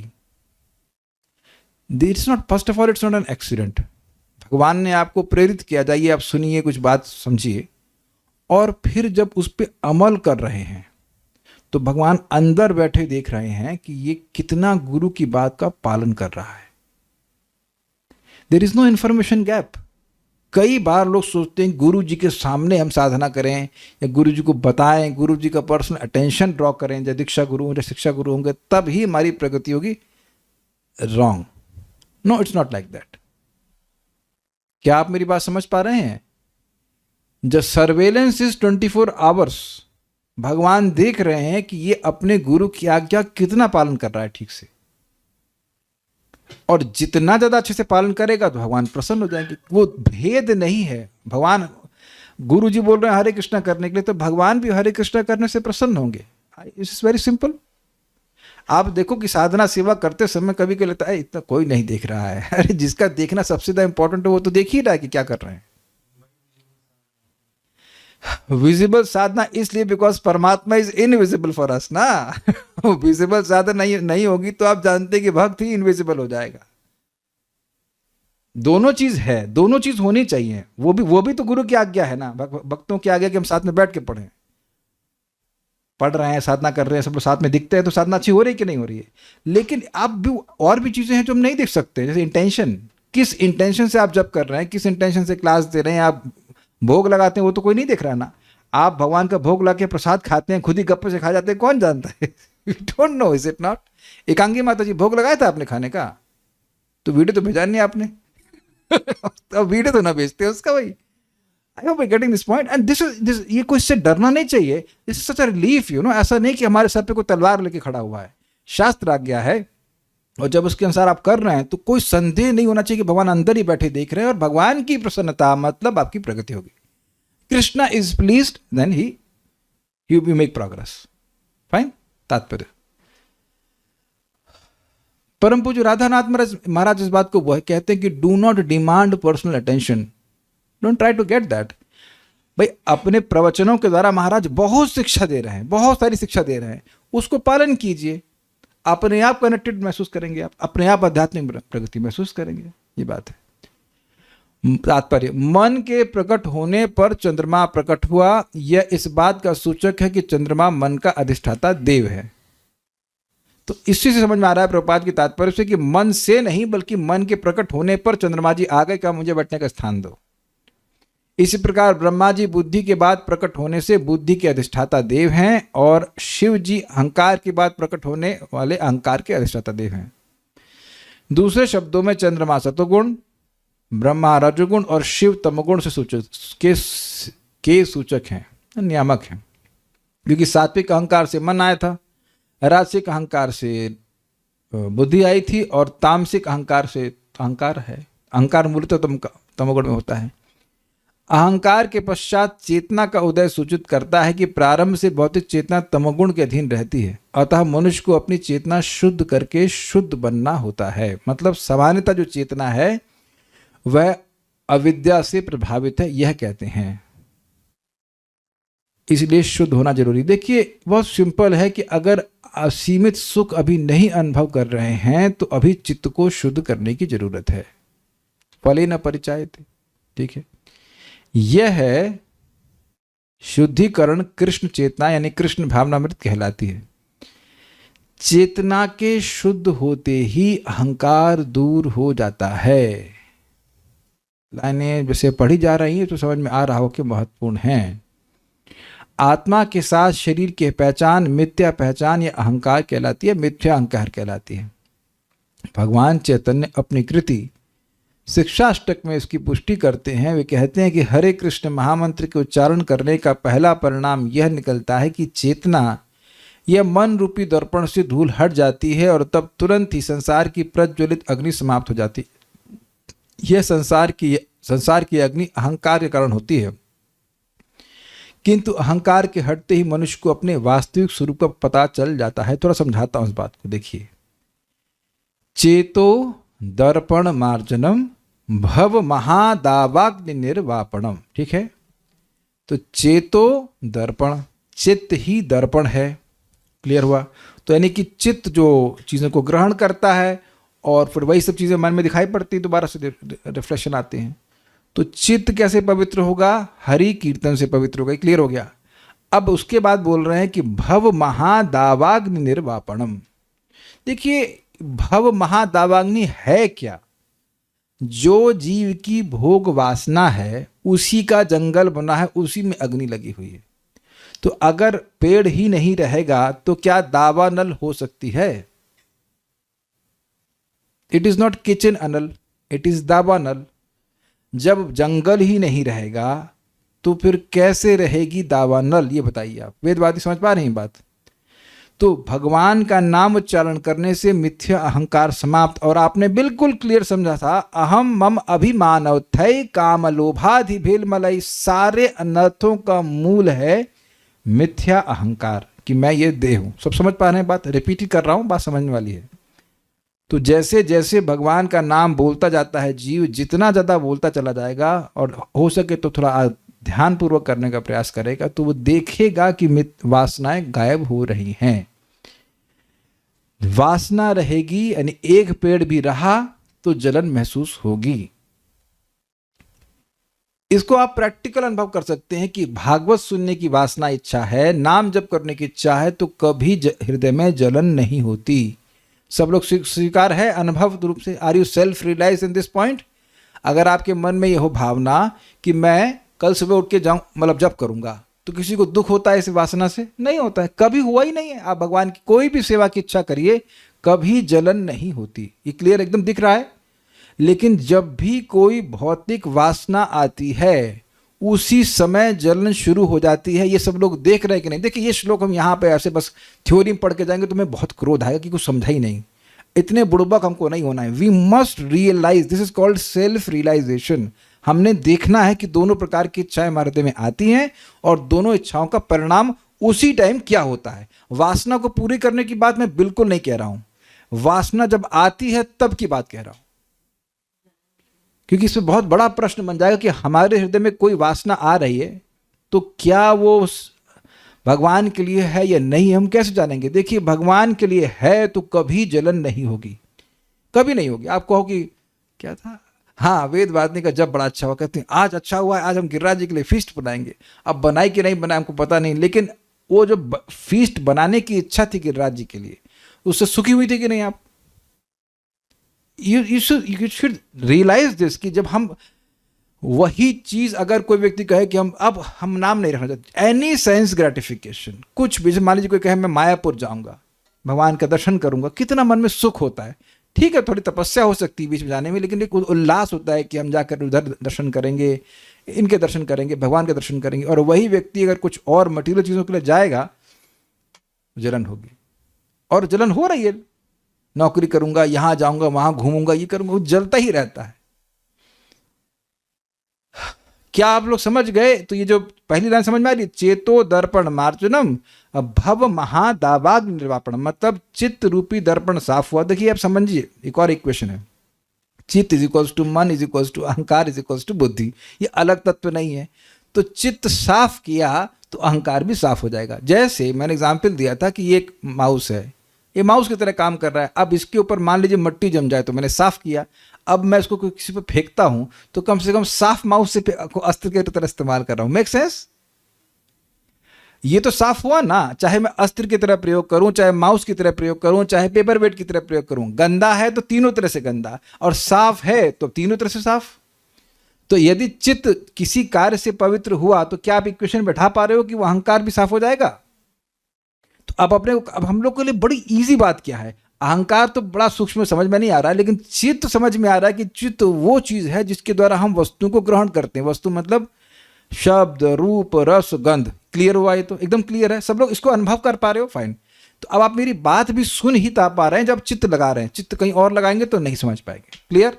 it's not, first of all it's not an accident. भगवान ने आपको प्रेरित किया, जाइए आप सुनिए, कुछ बात समझिए, और फिर जब उस पर अमल कर रहे हैं तो भगवान अंदर बैठे देख रहे हैं कि ये कितना गुरु की बात का पालन कर रहा है। There is no information gap. कई बार लोग सोचते हैं गुरु जी के सामने हम साधना करें या गुरु जी को बताएं, गुरु जी का पर्सनल अटेंशन ड्रॉ करें, जब दीक्षा गुरु या शिक्षा गुरु होंगे तब ही हमारी प्रगति होगी। Wrong, no it's not like that. क्या आप मेरी बात समझ पा रहे हैं? The surveillance is 24 hours. भगवान देख रहे हैं कि ये अपने गुरु की आज्ञा कितना पालन कर रहा है ठीक से, और जितना ज्यादा अच्छे से पालन करेगा तो भगवान प्रसन्न हो जाएंगे। वो भेद नहीं है। भगवान, गुरु जी बोल रहे हैं हरे कृष्णा करने के लिए, तो भगवान भी हरे कृष्णा करने से प्रसन्न होंगे। It's very simple. आप देखो कि साधना सेवा करते समय कभी कभी लगता है इतना कोई नहीं देख रहा है। अरे जिसका देखना सबसे ज्यादा इंपॉर्टेंट है वो तो देख ही रहा है कि क्या कर रहे हैं। विजिबल साधना इसलिए बिकॉज परमात्मा इज इनविजिबल फॉर अस ना। विजिबल साधना नहीं होगी तो आप जानते हैं कि भक्त ही इनविजिबल हो जाएगा। दोनों चीज है, दोनों चीज होनी चाहिए। वो भी तो गुरु की आज्ञा है ना, भक्तों की आज्ञा कि हम साथ में बैठ के पढ़ें। पढ़ रहे हैं, साधना कर रहे हैं, सब लोग साथ में दिखते हैं, तो साधना अच्छी हो रही है कि नहीं हो रही है। लेकिन आप भी और भी चीज़ें हैं जो हम नहीं देख सकते, जैसे इंटेंशन। किस इंटेंशन से आप जब कर रहे हैं, किस इंटेंशन से क्लास दे रहे हैं, आप भोग लगाते हैं, वो तो कोई नहीं देख रहा ना। आप भगवान का भोग ला के प्रसाद खाते हैं, खुद ही गप्पे से खा जाते हैं, कौन जानता है? You don't know, is it not? एकांगी माता जी भोग लगाया था आपने खाने का, तो वीडियो तो भेजा नहीं आपने। तो वीडियो तो ना भेजते उसका भाई। I hope I getting this point. And this ये कोई इससे डरना नहीं चाहिए। This is such a relief, you know. ऐसा नहीं कि हमारे सर पे कोई तलवार लेके खड़ा हुआ है। शास्त्र आज्ञा है, और जब उसके अनुसार आप कर रहे हैं तो कोई संदेह नहीं होना चाहिए कि भगवान अंदर ही बैठे देख रहे हैं, और भगवान की प्रसन्नता मतलब आपकी प्रगति होगी। कृष्णा इज प्लीज्ड, देन ही यू मेक प्रोग्रेस। फाइन। तात्पर्य, परम पूज्य राधानाथ महाराज इस बात को वो कहते हैं कि do not demand personal attention, don't try to get that. भाई अपने प्रवचनों के द्वारा महाराज बहुत शिक्षा दे रहे हैं, बहुत सारी शिक्षा दे रहे हैं, उसको पालन कीजिए, अपने आप कनेक्टेड महसूस करेंगे, आप अपने आप आध्यात्मिक प्रगति महसूस करेंगे। ये बात है। तात्पर्य, मन के प्रकट होने पर चंद्रमा प्रकट हुआ, यह इस बात का सूचक है कि चंद्रमा मन का अधिष्ठाता देव है। तो इसी से समझ में आ रहा है प्रभुपाद की तात्पर्य से कि मन से नहीं बल्कि मन के प्रकट होने पर चंद्रमा जी आ गए, का मुझे बैठने का स्थान दो। इसी प्रकार ब्रह्मा जी बुद्धि के बाद प्रकट होने से बुद्धि के अधिष्ठाता देव हैं, और शिव जी अहंकार के बाद प्रकट होने वाले अहंकार के अधिष्ठाता देव हैं। दूसरे शब्दों में चंद्रमा सतोगुण, ब्रह्मा रजोगुण और शिव तमोगुण से सूचक के सूचक हैं, नियामक हैं। क्योंकि सात्विक अहंकार से मन आया था, राजसिक अहंकार से बुद्धि आई थी, और तामसिक अहंकार से अहंकार है। अहंकार मूलतः तमोगुण में होता है। अहंकार के पश्चात चेतना का उदय सूचित करता है कि प्रारंभ से भौतिक चेतना तमोगुण के अधीन रहती है, अतः मनुष्य को अपनी चेतना शुद्ध करके शुद्ध बनना होता है। मतलब सामान्यतः जो चेतना है वह अविद्या से प्रभावित है, यह कहते हैं, इसलिए शुद्ध होना जरूरी। देखिए बहुत सिंपल है कि अगर असीमित सुख अभी नहीं अनुभव कर रहे हैं तो अभी चित्त को शुद्ध करने की जरूरत है। फले न परिचायते, ठीक है। यह है शुद्धिकरण कृष्ण चेतना यानी कृष्ण भावनामृत कहलाती है। चेतना के शुद्ध होते ही अहंकार दूर हो जाता है। लाइनें जैसे पढ़ी जा रही हैं तो समझ में आ रहा हो कि महत्वपूर्ण हैं। आत्मा के साथ शरीर की पहचान मिथ्या पहचान या अहंकार कहलाती है, मिथ्या अहंकार कहलाती है। भगवान चैतन्य अपनी कृति शिक्षाष्टक में इसकी पुष्टि करते हैं। वे कहते हैं कि हरे कृष्ण महामंत्र के उच्चारण करने का पहला परिणाम यह निकलता है कि चेतना यह मन रूपी दर्पण से धूल हट जाती है, और तब तुरंत ही संसार की प्रज्वलित अग्नि समाप्त हो जाती है। यह संसार की अग्नि अहंकार के कारण होती है, किंतु अहंकार के हटते ही मनुष्य को अपने वास्तविक स्वरूप का पता चल जाता है। थोड़ा समझाता हूं इस बात को। देखिए, चेतो दर्पण मार्जनम भव महादावाग्नि निर्वापणम, ठीक है। तो चेतो दर्पण, चित्त ही दर्पण है। क्लियर हुआ? तो यानी कि चित्त जो चीज़ों को ग्रहण करता है और फिर वही सब चीज़ें मन में दिखाई पड़ती, दोबारा से रिफ्लेक्शन आते हैं। तो चित्त कैसे पवित्र होगा? हरि कीर्तन से पवित्र होगा। क्लियर हो गया? अब उसके बाद बोल रहे हैं कि भव महादावाग्नि निर्वापणम। देखिए, भव महादावाग्नि है क्या? जो जीव की भोग वासना है उसी का जंगल बना है, उसी में अग्नि लगी हुई है। तो अगर पेड़ ही नहीं रहेगा तो क्या दावानल हो सकती है? It is not kitchen Anal, it is दावानल। जब जंगल ही नहीं रहेगा तो फिर कैसे रहेगी दावानल? ये बताइए आप। वेदवादी समझ पा रहे हैं बात? तो भगवान का नाम उच्चारण करने से मिथ्या अहंकार समाप्त। और आपने बिल्कुल क्लियर समझा था, अहम मम अभिमानवथै काम लोभाधि भेल मलई। सारे अनर्थों का मूल है मिथ्या अहंकार, कि मैं ये देह हूं। सब समझ पा रहे हैं बात? रिपीट ही कर रहा हूं, बात समझने वाली है। तो जैसे जैसे भगवान का नाम बोलता जाता है, जीव जितना ज़्यादा बोलता चला जाएगा और हो सके तो थोड़ा ध्यानपूर्वक करने का प्रयास करेगा, तो वो देखेगा कि वासनाएं गायब हो रही हैं। वासना रहेगी, यानी एक पेड़ भी रहा तो जलन महसूस होगी। इसको आप प्रैक्टिकल अनुभव कर सकते हैं कि भागवत सुनने की वासना इच्छा है, नाम जप करने की इच्छा है, तो कभी हृदय में जलन नहीं होती। सब लोग स्वीकार है अनुभव रूप से? Are you self realise in this point? अगर आपके मन में यह हो भावना कि मैं कल सुबह उठ के जाऊं, मतलब जप करूंगा, तो किसी को दुख होता है इस वासना से? नहीं होता है, कभी हुआ ही नहीं है। आप भगवान की कोई भी सेवा की इच्छा करिए, कभी जलन नहीं होती। ये क्लियर एकदम दिख रहा है? लेकिन जब भी कोई भौतिक वासना आती है, उसी समय जलन शुरू हो जाती है। ये सब लोग देख रहे हैं कि नहीं? देखिए, ये श्लोक हम यहाँ पे ऐसे बस थ्योरी में पढ़ के जाएंगे तो हमें बहुत क्रोध आएगा कि कुछ समझा ही नहीं। इतने बुड़बक हमको नहीं होना है। We must realise, this is called self realisation. हमने देखना है कि दोनों प्रकार की इच्छाएं हमारे हृदय में आती हैं और दोनों इच्छाओं का परिणाम उसी टाइम क्या होता है। वासना को पूरी करने की बात मैं बिल्कुल नहीं कह रहा हूं, वासना जब आती है तब की बात कह रहा हूं। क्योंकि इसमें बहुत बड़ा प्रश्न बन जाएगा कि हमारे हृदय में कोई वासना आ रही है तो क्या वो भगवान के लिए है या नहीं, हम कैसे जानेंगे? देखिए, भगवान के लिए है तो कभी जलन नहीं होगी, कभी नहीं होगी। आप कहो कि क्या था, हाँ, वेद वादनी का जब बड़ा अच्छा हुआ, कहते हैं आज अच्छा हुआ है, आज हम गिरिराज जी के लिए फीस्ट बनाएंगे। अब बनाई कि नहीं बनाए हमको पता नहीं, लेकिन वो जो फीस्ट बनाने की इच्छा थी गिरिराज जी के लिए, उससे सुखी हुई थी कि नहीं? आप you should realize this कि जब हम वही चीज, अगर कोई व्यक्ति कहे कि हम नाम नहीं रखना चाहते, एनी सेंस ग्रेटिफिकेशन, कुछ भी, मान लीजिए कोई कहे मैं मायापुर जाऊंगा, भगवान का दर्शन करूंगा, कितना मन में सुख होता है। ठीक है, थोड़ी तपस्या हो सकती है बीच में जाने में, लेकिन एक उल्लास होता है कि हम जाकर उधर दर्शन करेंगे, इनके दर्शन करेंगे, भगवान के दर्शन करेंगे। और वही व्यक्ति अगर कुछ और मटीरियल चीजों के लिए जाएगा, जलन होगी। और जलन हो रही है, नौकरी करूंगा, यहां जाऊंगा, वहां घूमूंगा, ये करूंगा, वो जलता ही रहता है। क्या आप लोग समझ गए? तो ये जो पहली लाइन समझ में आ रही है, चेतो दर्पण मार्जनम भव महादावाग निर्वापण, मतलब चित्त रूपी दर्पण साफ हुआ। देखिए, आप समझिए, एक और इक्वेशन है, चित्त इज इक्वल्स टू मन इज इक्वल्स टू अहंकार इज इक्वल्स टू बुद्धि। ये अलग तत्व नहीं है। तो चित्त साफ किया तो अहंकार भी साफ हो जाएगा। जैसे मैंने एग्जाम्पल दिया था कि ये एक माउस है, ये माउस की तरह काम कर रहा है। अब इसके ऊपर मान लीजिए मट्टी जम जाए, तो मैंने साफ किया, अब मैं इसको किसी पर फेंकता हूं तो कम से कम साफ माउस से अस्त्र की तरह इस्तेमाल कर रहा हूं। Make sense? ये तो साफ हुआ ना, चाहे मैं अस्त्र की तरह प्रयोग करूं, चाहे माउस की तरह प्रयोग करूं, चाहे पेपर वेट की तरह प्रयोग करूं। गंदा है तो तीनों तरह से गंदा, और साफ है तो तीनों तरह से साफ। तो यदि चित्त किसी कार्य से पवित्र हुआ तो क्या आप इक्वेशन बैठा पा रहे हो कि वो अहंकार भी साफ हो जाएगा? तो अब हम लोग के लिए बड़ी इजी बात क्या है, अहंकार तो बड़ा सूक्ष्म समझ में नहीं आ रहा है, लेकिन चित्त समझ में आ रहा है कि चित्त वो चीज है जिसके द्वारा हम वस्तुओं को ग्रहण करते हैं। वस्तु मतलब शब्द, रूप, रस, गंध। क्लियर हुआ? ये तो एकदम क्लियर है। सब लोग इसको अनुभव कर पा रहे हो? फाइन। तो अब आप मेरी बात भी सुन ही पा रहे हैं। जब चित्त लगा रहे हैं, चित्त कहीं और लगाएंगे तो नहीं समझ पाएंगे। क्लियर?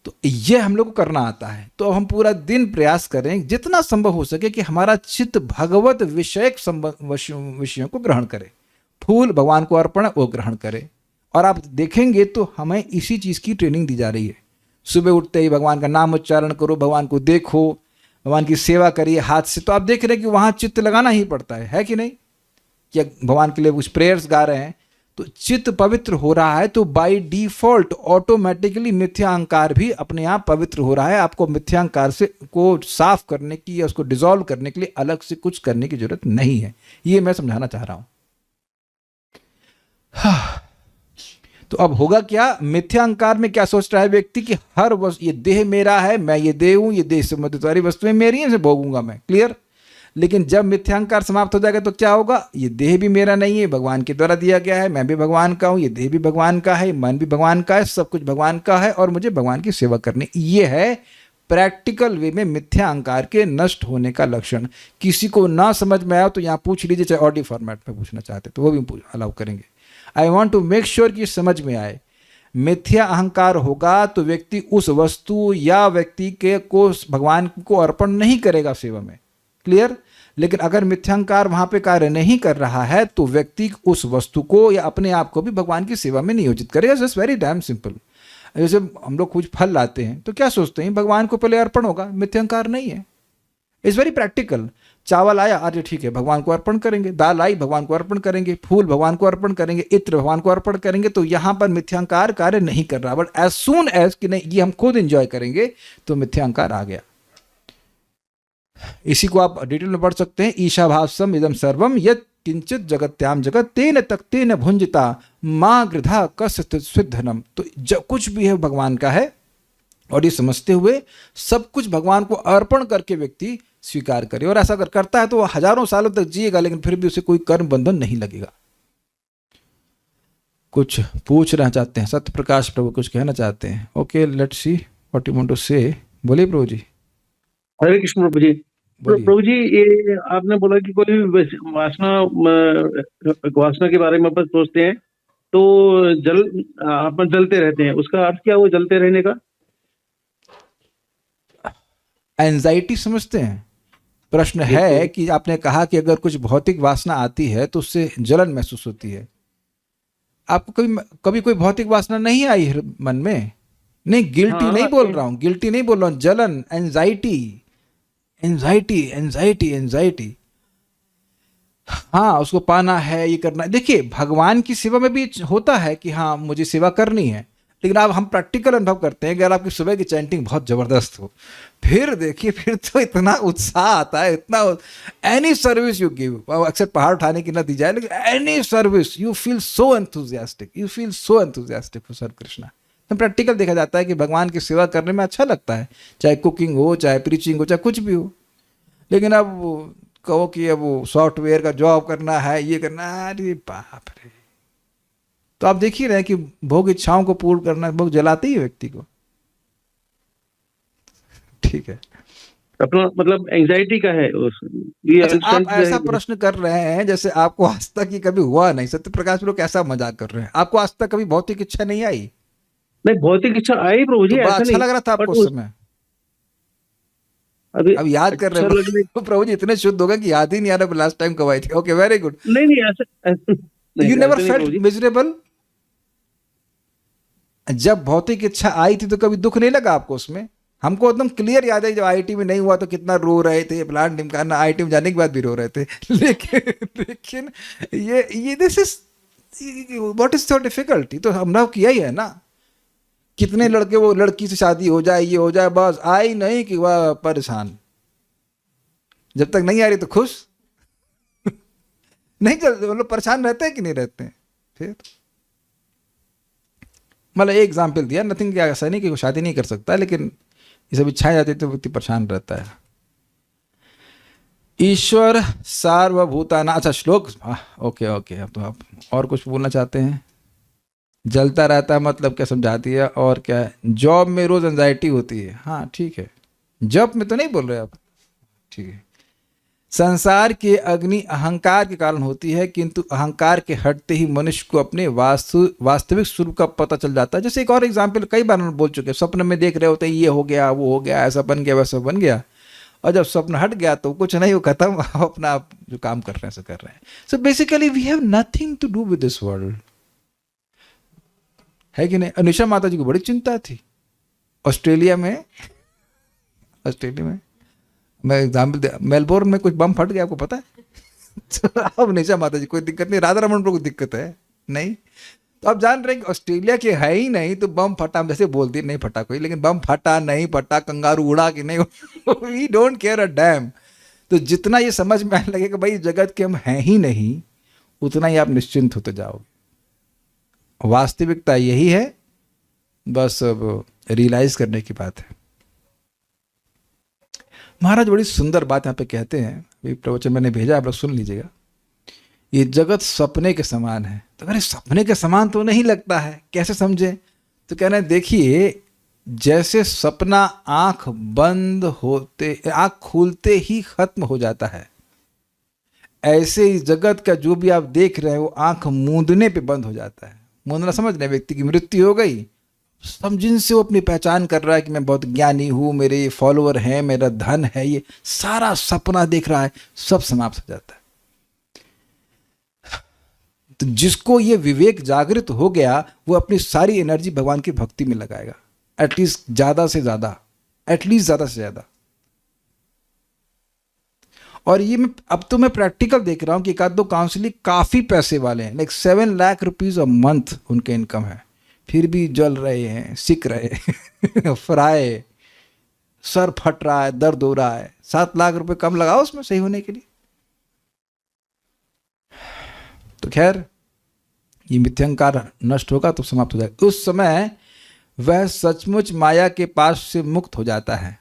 तो ये हम लोग को करना आता है। तो अब हम पूरा दिन प्रयास करें जितना संभव हो सके कि हमारा चित्त भगवत विषयक विषयों को ग्रहण करे। फूल भगवान को अर्पण है, वो ग्रहण करे। और आप देखेंगे तो हमें इसी चीज की ट्रेनिंग दी जा रही है। सुबह उठते ही भगवान का नाम उच्चारण करो, भगवान को देखो, भगवान की सेवा करिए हाथ से। तो आप देख रहे हैं कि वहां चित्त लगाना ही पड़ता है कि नहीं? क्या भगवान के लिए कुछ प्रेयर्स गा रहे हैं तो चित्त पवित्र हो रहा है, तो बाय डिफॉल्ट ऑटोमेटिकली मिथ्या अहंकार भी अपने आप पवित्र हो रहा है। आपको मिथ्या अहंकार से को साफ करने की या उसको डिसॉल्व करने के लिए अलग से कुछ करने की जरूरत नहीं है। ये मैं समझाना चाह रहा हूं। तो अब होगा क्या? मिथ्या अहंकार में क्या सोच रहा है व्यक्ति कि हर वस्तु, ये देह मेरा है, मैं ये देह हूं, ये देह संबंधित सारी वस्तुएं मेरी हैं, इसे भोगूंगा मैं। क्लियर? लेकिन जब मिथ्या अहंकार समाप्त हो जाएगा तो क्या होगा? ये देह भी मेरा नहीं है, भगवान के द्वारा दिया गया है, मैं भी भगवान का हूं, ये देह भी भगवान का है, मन भी भगवान का है, सब कुछ भगवान का है और मुझे भगवान की सेवा करनी। ये है प्रैक्टिकल वे में मिथ्या अहंकार के नष्ट होने का लक्षण। किसी को ना समझ में आया तो यहाँ पूछ लीजिए, चाहे ऑडियो फॉर्मेट में पूछना चाहते तो वो भी अलाउ करेंगे। I want to make sure कि समझ में आए। मिथ्या अहंकार होगा तो व्यक्ति उस वस्तु या व्यक्ति के को भगवान को अर्पण नहीं करेगा सेवा में। क्लियर? लेकिन अगर मिथ्यांकार वहां पे कार्य नहीं कर रहा है तो व्यक्ति उस वस्तु को या अपने आप को भी भगवान की सेवा में नियोजित करेगा। Just very dam simple. जैसे हम लोग कुछ फल लाते हैं तो क्या सोचते हैं? भगवान को पहले अर्पण होगा, मिथ्यांकार नहीं है। It's very practical. चावल आया, अरे ठीक है भगवान को अर्पण करेंगे, दाल आई भगवान को अर्पण करेंगे, फूल भगवान को अर्पण करेंगे, इत्र भगवान को अर्पण करेंगे। तो यहां पर मिथ्यांकार कार्य नहीं कर रहा। बट एज सून एज कि नहीं ये हम खुद एंजॉय करेंगे तो मिथ्यांकार आ गया। इसी को आप डिटेल में पढ़ सकते हैं। ईशाभासम इदम सर्वम यत् किंचित जगत्याम जगत तेन तक्तेन भुंजिता माँ गृधा कस्य सिद्धनम। तो कुछ भी है भगवान का है, और ये समझते हुए सब कुछ भगवान को अर्पण करके व्यक्ति स्वीकार करे, और ऐसा अगर करता है तो वो हजारों सालों तक जिएगा, लेकिन फिर भी उसे कोई कर्म बंधन नहीं लगेगा। कुछ पूछना चाहते हैं सत्य प्रकाश प्रभु, कुछ कहना चाहते हैं? Okay, let's see what you want to say. बोलिए प्रभु जी। हरे कृष्ण प्रभु जी। बोलिए। प्रभु जी, ये आपने बोला कि कोई भी वासना के बारे में अपन सोचते हैं तो अपन जलते रहते हैं, उसका अर्थ क्या हुआ जलते रहने का? एंजाइटी समझते हैं? प्रश्न है कि आपने कहा कि अगर कुछ भौतिक वासना आती है तो उससे जलन महसूस होती है। आपको कभी कोई भौतिक वासना नहीं आई मन में? नहीं, गिल्टी नहीं बोल रहा हूं, गिल्टी नहीं बोल रहा हूं, जलन, एंजाइटी, एंजाइटी, एंजाइटी, एंजाइटी। हाँ, उसको पाना है, ये करना है। देखिए, भगवान की सेवा में भी होता है कि हाँ मुझे सेवा करनी है, लेकिन आप हम प्रैक्टिकल अनुभव करते हैं कि अगर आपकी सुबह की चैंटिंग बहुत जबरदस्त हो, फिर देखिए फिर तो इतना उत्साह आता है, इतना एनी सर्विस यू गिव, अक्सर पहाड़ उठाने की ना दी जाए, लेकिन any service you feel so enthusiastic, you feel so enthusiastic for serve Krishna. तो प्रैक्टिकल देखा जाता है कि भगवान की सेवा करने में अच्छा लगता है, चाहे कुकिंग हो, चाहे प्रीचिंग हो, चाहे कुछ भी हो। लेकिन अब कहो कि अब सॉफ्टवेयर का जॉब करना है, ये करना है, अरे बाप रे। तो आप देख ही रहे हैं कि भोग इच्छाओं को पूर्ण करना भोग जलाते ही व्यक्ति को। ठीक है, अपना मतलब एंजाइटी का है ये। अच्छा, आप ऐसा प्रश्न कर रहे हैं जैसे आपको आज तक ये कभी हुआ नहीं। सत्य प्रकाश लोग कैसा मजाक कर रहे हैं? आपको आज तक कभी भौतिक इच्छा नहीं आई? नहीं, भौतिक इच्छा आई प्रभु जी, तो ऐसा अच्छा नहीं, लग रहा था आपको उस समय? अब याद कर रहे हैं तो प्रभु जी इतने शुद्ध हो गए कि याद ही नहीं आ रहा लास्ट टाइम कब आए थे। Okay, very good. नहीं ऐसा यू नेवर फेल्ट मिजरेबल? जब भौतिक इच्छा आई थी तो कभी दुख नहीं लगा आपको उसमें? हमको एकदम क्लियर याद है जब आईआईटी में नहीं हुआ तो कितना रो रहे थे, प्लान ढिमकाना, आईआईटी में जाने के बाद भी रो रहे थे। लेकिन ये this is what is so difficult. तो हमने किया ही है ना। कितने लड़के वो लड़की से शादी हो जाए, ये हो जाए, बस आई नहीं कि वह परेशान। जब तक नहीं आ रही तो खुश नहीं चलते, मतलब परेशान रहते हैं कि नहीं रहते हैं? फिर मतलब एक एग्जाम्पल दिया, नथिंग, क्या ऐसा नहीं कि वो शादी नहीं कर सकता, लेकिन ये सब इच्छाएं जाती तो व्यक्ति परेशान रहता है। ईश्वर सार्वभूताना, अच्छा श्लोक, ओके ओके। अब तो आप और कुछ बोलना चाहते हैं? जलता रहता है मतलब क्या समझाती है? और क्या है? जॉब में रोज एंजाइटी होती है। हाँ ठीक है, जॉब में तो नहीं बोल रहे आप, ठीक है। संसार के अग्नि अहंकार के कारण होती है, किंतु अहंकार के हटते ही मनुष्य को अपने वास्तविक स्वरूप का पता चल जाता है। जैसे एक और एग्जाम्पल कई बार हम बोल चुके हैं, स्वप्न में देख रहे होते हैं ये हो गया, वो हो गया, ऐसा बन गया, वैसा बन गया, और जब स्वप्न हट गया तो कुछ नहीं, वो खत्म, अपना आप जो काम कर रहे हैं ऐसा कर रहे हैं। So basically we have nothing to do with this world, है कि नहीं? अनिशा माता जी को बड़ी चिंता थी। ऑस्ट्रेलिया में मैं एग्जाम्पल दे, मेलबोर्न में कुछ बम फट गया, आपको पता है? तो अब अनिशा माता जी कोई दिक्कत नहीं, राधा रमन को कोई दिक्कत है नहीं। तो आप जान रहे हैं कि ऑस्ट्रेलिया के है ही नहीं तो बम फटा, जैसे बोलती नहीं फटा कोई, लेकिन बम फटा नहीं फटा, कंगारू उड़ा कि नहीं, we don't care a damn. तो जितना ये समझ में आने लगेगा भाई जगत के हम हैं ही नहीं, उतना ही आप निश्चिंत होते जाओगे। वास्तविकता यही है, बस अब रियलाइज करने की बात है। महाराज बड़ी सुंदर बात यहाँ पे कहते हैं, ये प्रवचन मैंने भेजा, आप लोग सुन लीजिएगा। ये जगत सपने के समान है। तो अरे सपने के समान तो नहीं लगता है, कैसे समझे? तो कह रहे हैं देखिए, जैसे सपना आंख बंद होते, आंख खुलते ही खत्म हो जाता है, ऐसे ही जगत का जो भी आप देख रहे हैं वो आंख मूंदने पे बंद हो जाता है। मूंदना समझ रहे हैं? व्यक्ति की मृत्यु हो गई, समझिन से वो अपनी पहचान कर रहा है कि मैं बहुत ज्ञानी हूँ, मेरे ये फॉलोअर हैं, मेरा धन है, ये सारा सपना देख रहा है, सब समाप्त हो जाता है। तो जिसको ये विवेक जागृत हो गया वो अपनी सारी एनर्जी भगवान की भक्ति में लगाएगा, एटलीस्ट ज़्यादा से ज़्यादा, एटलीस्ट ज़्यादा से ज़्यादा। और ये अब तो मैं प्रैक्टिकल देख रहा हूँ कि एक आध दो काउंसलिंग काफ़ी पैसे वाले हैं, like 7 lakh rupees a month उनके इनकम है, फिर भी जल रहे हैं, सिक रहे हैं, फ्राई। सर फट रहा है, दर्द हो रहा है, 7 लाख रुपए कम लगाओ उसमें सही होने के लिए। तो खैर ये मिथ्यांकार नष्ट होगा तो समाप्त हो जाएगा। उस समय वह सचमुच माया के पास से मुक्त हो जाता है।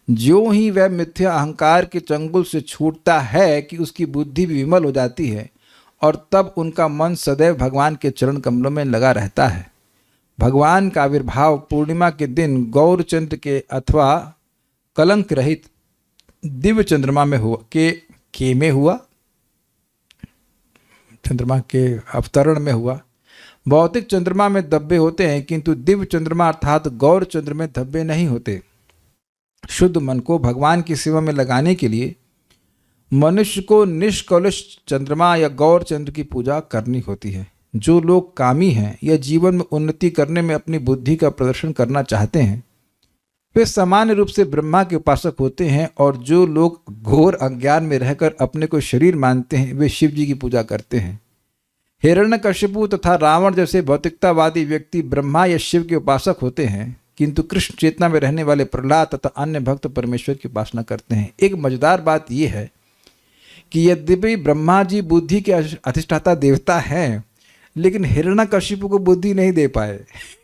ज्यों ही वह मिथ्या अहंकार के चंगुल से छूटता है कि उसकी बुद्धि भी विमल हो जाती है और तब उनका मन सदैव भगवान के चरण कमलों में लगा रहता है। भगवान का आविर्भाव पूर्णिमा के दिन गौरचंद्र के अथवा कलंक रहित दिव्य चंद्रमा में हुआ के में हुआ, चंद्रमा के अवतरण में हुआ। भौतिक चंद्रमा में धब्बे होते हैं किंतु दिव्य चंद्रमा अर्थात गौर चंद्र में धब्बे नहीं होते। शुद्ध मन को भगवान की सेवा में लगाने के लिए मनुष्य को निष्कलुष चंद्रमा या गौर चंद्र की पूजा करनी होती है। जो लोग कामी हैं या जीवन में उन्नति करने में अपनी बुद्धि का प्रदर्शन करना चाहते हैं वे सामान्य रूप से ब्रह्मा के उपासक होते हैं, और जो लोग घोर अज्ञान में रहकर अपने को शरीर मानते हैं वे शिव जी की पूजा करते हैं। हिरण्यकशिपु तथा रावण जैसे भौतिकतावादी व्यक्ति ब्रह्मा या शिव के उपासक होते हैं, किंतु कृष्ण चेतना में रहने वाले प्रहलाद तथा अन्य भक्त परमेश्वर की उपासना करते हैं। एक मजेदार बात यह है कि यद्यपि ब्रह्मा जी बुद्धि के अधिष्ठाता देवता हैं, लेकिन हिरण्यकशिपु को बुद्धि नहीं दे पाए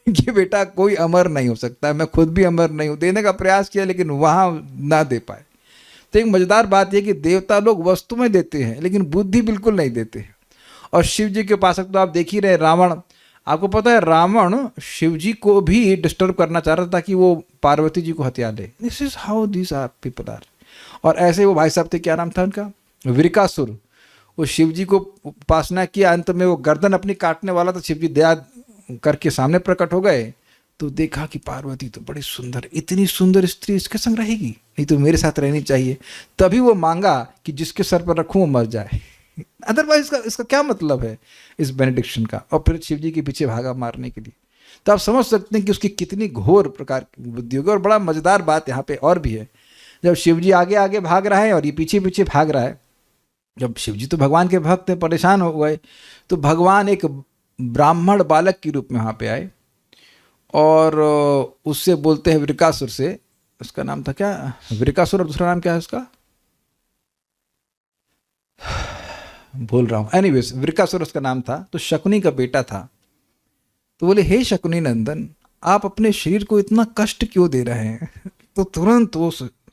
कि बेटा कोई अमर नहीं हो सकता, मैं खुद भी अमर नहीं हूँ। देने का प्रयास किया लेकिन वहाँ ना दे पाए। तो एक मजेदार बात यह कि देवता लोग वस्तु में देते हैं लेकिन बुद्धि बिल्कुल नहीं देते हैं। और शिव जी के उपासक तो आप देख ही रहे, रावण, आपको पता है रावण शिव जी को भी डिस्टर्ब करना चाह रहा था कि वो पार्वती जी को हत्या ले। This is how this are people are. और ऐसे वो भाई साहब थे, क्या नाम था उनका, विरकासुर। वो शिव जी को उपासना किया, अंत में वो गर्दन अपनी काटने वाला था, शिव जी दया करके सामने प्रकट हो गए तो देखा कि पार्वती तो बड़ी सुंदर, इतनी सुंदर स्त्री इसके संग रहेगी, नहीं तो मेरे साथ रहनी चाहिए। तभी वो मांगा कि जिसके सर पर रखूं वो मर जाए। अदरवाइज इसका क्या मतलब है इस बेनेडिक्शन का। और फिर शिव जी के पीछे भागा मारने के लिए। तो आप समझ सकते हैं कि उसकी कितनी घोर प्रकार की बुद्धि होगी। और बड़ा मजेदार बात यहाँ पे और भी है, जब शिव जी आगे आगे भाग रहा है और ये पीछे पीछे भाग रहा है, जब शिव जी तो भगवान के भक्त हैं, परेशान हो गए, तो भगवान एक ब्राह्मण बालक के रूप में वहाँ पे आए और उससे बोलते हैं विरकासुर से, उसका नाम था क्या, विरकासुर, और दूसरा नाम क्या है उसका भूल रहा हूँ, एनीवेज विरकासुर उसका नाम था। तो शकुनी का बेटा था। तो बोले हे शकुनी नंदन, आप अपने शरीर को इतना कष्ट क्यों दे रहे हैं। तो तुरंत वो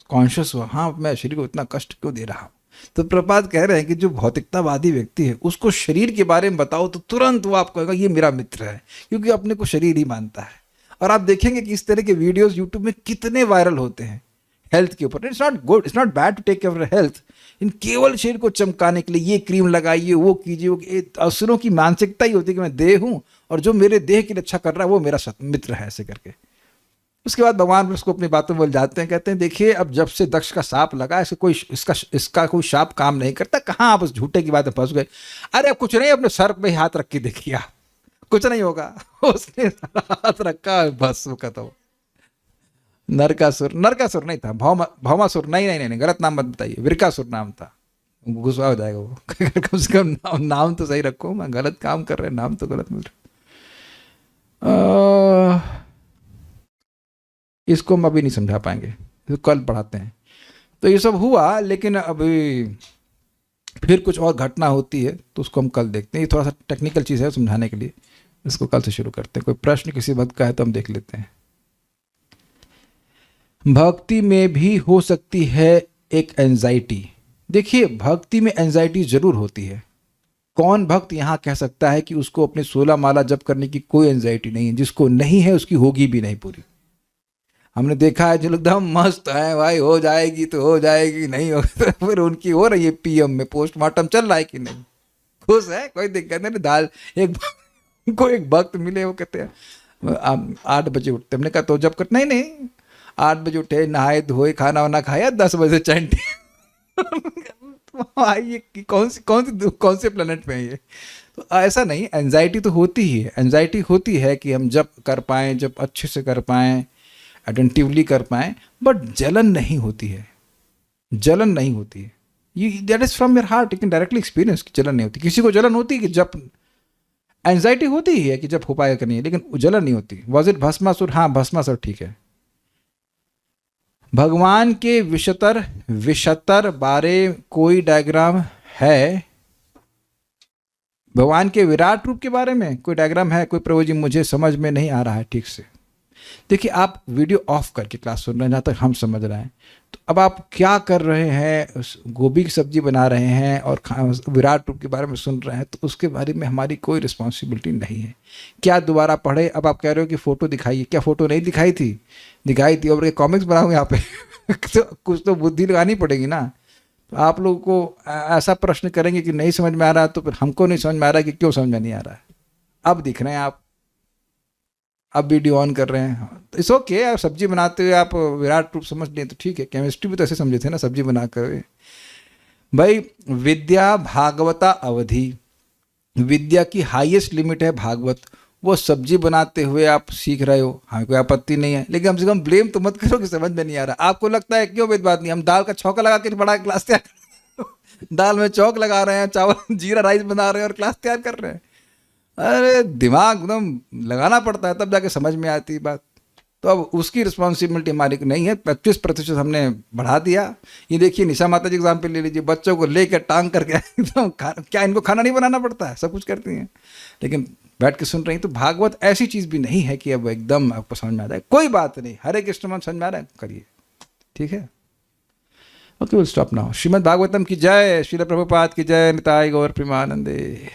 कॉन्शियस हुआ, हाँ मैं शरीर को इतना कष्ट क्यों दे रहा हूँ। तो प्रपात कह रहे हैं कि जो भौतिकतावादी व्यक्ति है उसको शरीर के बारे में बताओ तो तुरंत वो आपको कहेगा ये मेरा मित्र है, क्योंकि अपने को शरीर ही मानता है। और आप देखेंगे कि इस तरह के वीडियोस यूट्यूब में कितने वायरल होते हैं हेल्थ के ऊपर। It's not good, it's not bad to take care of health, इन केवल शरीर को चमकाने के लिए ये क्रीम लगाइए, वो कीजिए। असुरों की मानसिकता ही होती है कि मैं देह हूँ और जो मेरे देह के लिए अच्छा कर रहा है वो मेरा मित्र है, ऐसे करके। उसके बाद भगवान उसको अपनी बातों में जाते हैं, कहते हैं देखिए अब जब से दक्ष का साप लगा इसका कोई शाप काम नहीं करता। कहाँ आप उस झूठे की बात में फंस गए। अरे कुछ नहीं, अपने सर पे हाथ रख के देखिए आप, कुछ नहीं होगा। उसने हाथ रखा, बस वो कहता हो नरकासुर नहीं था, भौमासुर, नहीं गलत नाम मत बताइए, विरकासुर नाम था। गुस्सा हो जाएगा वो। कम से कम नाम तो सही रखो, मैं गलत काम कर रहे, नाम तो गलत मिल रहा। इसको हम अभी नहीं समझा पाएंगे, तो कल पढ़ाते हैं। तो ये सब हुआ, लेकिन अभी फिर कुछ और घटना होती है तो उसको हम कल देखते हैं। ये थोड़ा सा टेक्निकल चीज़ है समझाने के लिए, इसको कल से शुरू करते हैं। कोई प्रश्न किसी भक्त का है तो हम देख लेते हैं। भक्ति में भी हो सकती है एक एंजाइटी। देखिए भक्ति में एंजाइटी जरूर होती है। कौन भक्त यहाँ कह सकता है कि उसको अपने 16 माला जप करने की कोई एंजाइटी नहीं है। जिसको नहीं है उसकी होगी भी नहीं पूरी। हमने देखा है जो एकदम मस्त है, भाई हो जाएगी तो हो जाएगी, नहीं हो तो फिर उनकी हो रही है पीएम में, पोस्टमार्टम चल रहा है कि नहीं, खुश है, कोई दिक्कत नहीं। दाल एक भक्त मिले, वो कहते हैं 8 बजे उठते। हमने कहा तो जब कर, नहीं 8 बजे उठे, नहाए धोए, खाना वाना खाया, 10 बजे चैंटी। ये कौन से प्लेनेट में है ये। तो ऐसा नहीं, एंजाइटी तो होती ही है। एंजाइटी होती है कि हम जब कर पाएँ, जब अच्छे से कर पाएँ, अटेंटिवली कर पाएँ, बट जलन नहीं होती है। जलन नहीं होती है, ये that is from your heart. You can directly experience कि जलन नहीं होती। किसी को जलन होती है कि जब, एंजाइटी होती ही है कि जब हो पाएगा कि नहीं, लेकिन जलन नहीं होती। Was it Bhasmasur? हाँ भस्मासुर ठीक है। भगवान के विशतर बारे कोई डायग्राम है? भगवान के विराट रूप के बारे में कोई डायग्राम है? कोई प्रभु जी मुझे समझ में नहीं आ रहा है ठीक से। देखिए, आप वीडियो ऑफ करके क्लास सुन रहे हैं जहाँ तक हम समझ रहे हैं, तो अब आप क्या कर रहे हैं? गोभी की सब्जी बना रहे हैं और विराट रूप के बारे में सुन रहे हैं, तो उसके बारे में हमारी कोई रिस्पॉन्सिबिलिटी नहीं है। क्या दोबारा पढ़े? अब आप कह रहे हो कि फ़ोटो दिखाइए, क्या फ़ोटो नहीं दिखाई थी? दिखाई थी, और कॉमिक्स बनाऊँ यहाँ पे तो कुछ तो बुद्धि लगानी पड़ेगी ना। तो आप लोगों को ऐसा प्रश्न करेंगे कि नहीं समझ में आ रहा, तो फिर हमको नहीं समझ में आ रहा कि क्यों समझ में नहीं आ रहा है। अब दिख रहे हैं आप, अब वीडियो ऑन कर रहे हैं, तो इट्स ओके। आप सब्जी बनाते हुए आप विराट रूप समझ लिए तो ठीक है। केमिस्ट्री भी तो ऐसे समझे थे ना, सब्जी बना कर। भाई, विद्या भागवता अवधि, विद्या की हाईएस्ट लिमिट है भागवत। वो सब्जी बनाते हुए आप सीख रहे हो, हमें कोई आपत्ति नहीं है, लेकिन कम से कम ब्लेम तो मत करो कि समझ में नहीं आ रहा। आपको लगता है क्यों? वेद बात नहीं, हम दाल का छौंका लगा के बड़ा क्लास तैयार दाल में चौक लगा रहे हैं, चावल जीरा राइस बना रहे हैं और क्लास तैयार कर रहे हैं। अरे दिमाग एकदम लगाना पड़ता है, तब जाके समझ में आती है बात। तो अब उसकी रिस्पॉन्सिबिलिटी हमारी नहीं है। 25% हमने बढ़ा दिया। ये देखिए, निशा माता जी एग्जाम्पल ले लीजिए, बच्चों को लेकर टांग करके एकदम क्या इनको खाना नहीं बनाना पड़ता है? सब कुछ करती हैं, लेकिन बैठ के सुन रही हैं। तो भागवत ऐसी चीज़ भी नहीं है कि अब एकदम आपको समझ में आ जाए। कोई बात नहीं, हरे कृष्ण मन समझ में आ रहा है, करिए, ठीक है। Okay, will stop now. Shrimad Bhagavatam की जय, श्रील प्रभुपाद की जय, निताय गौर प्रेमानंदे।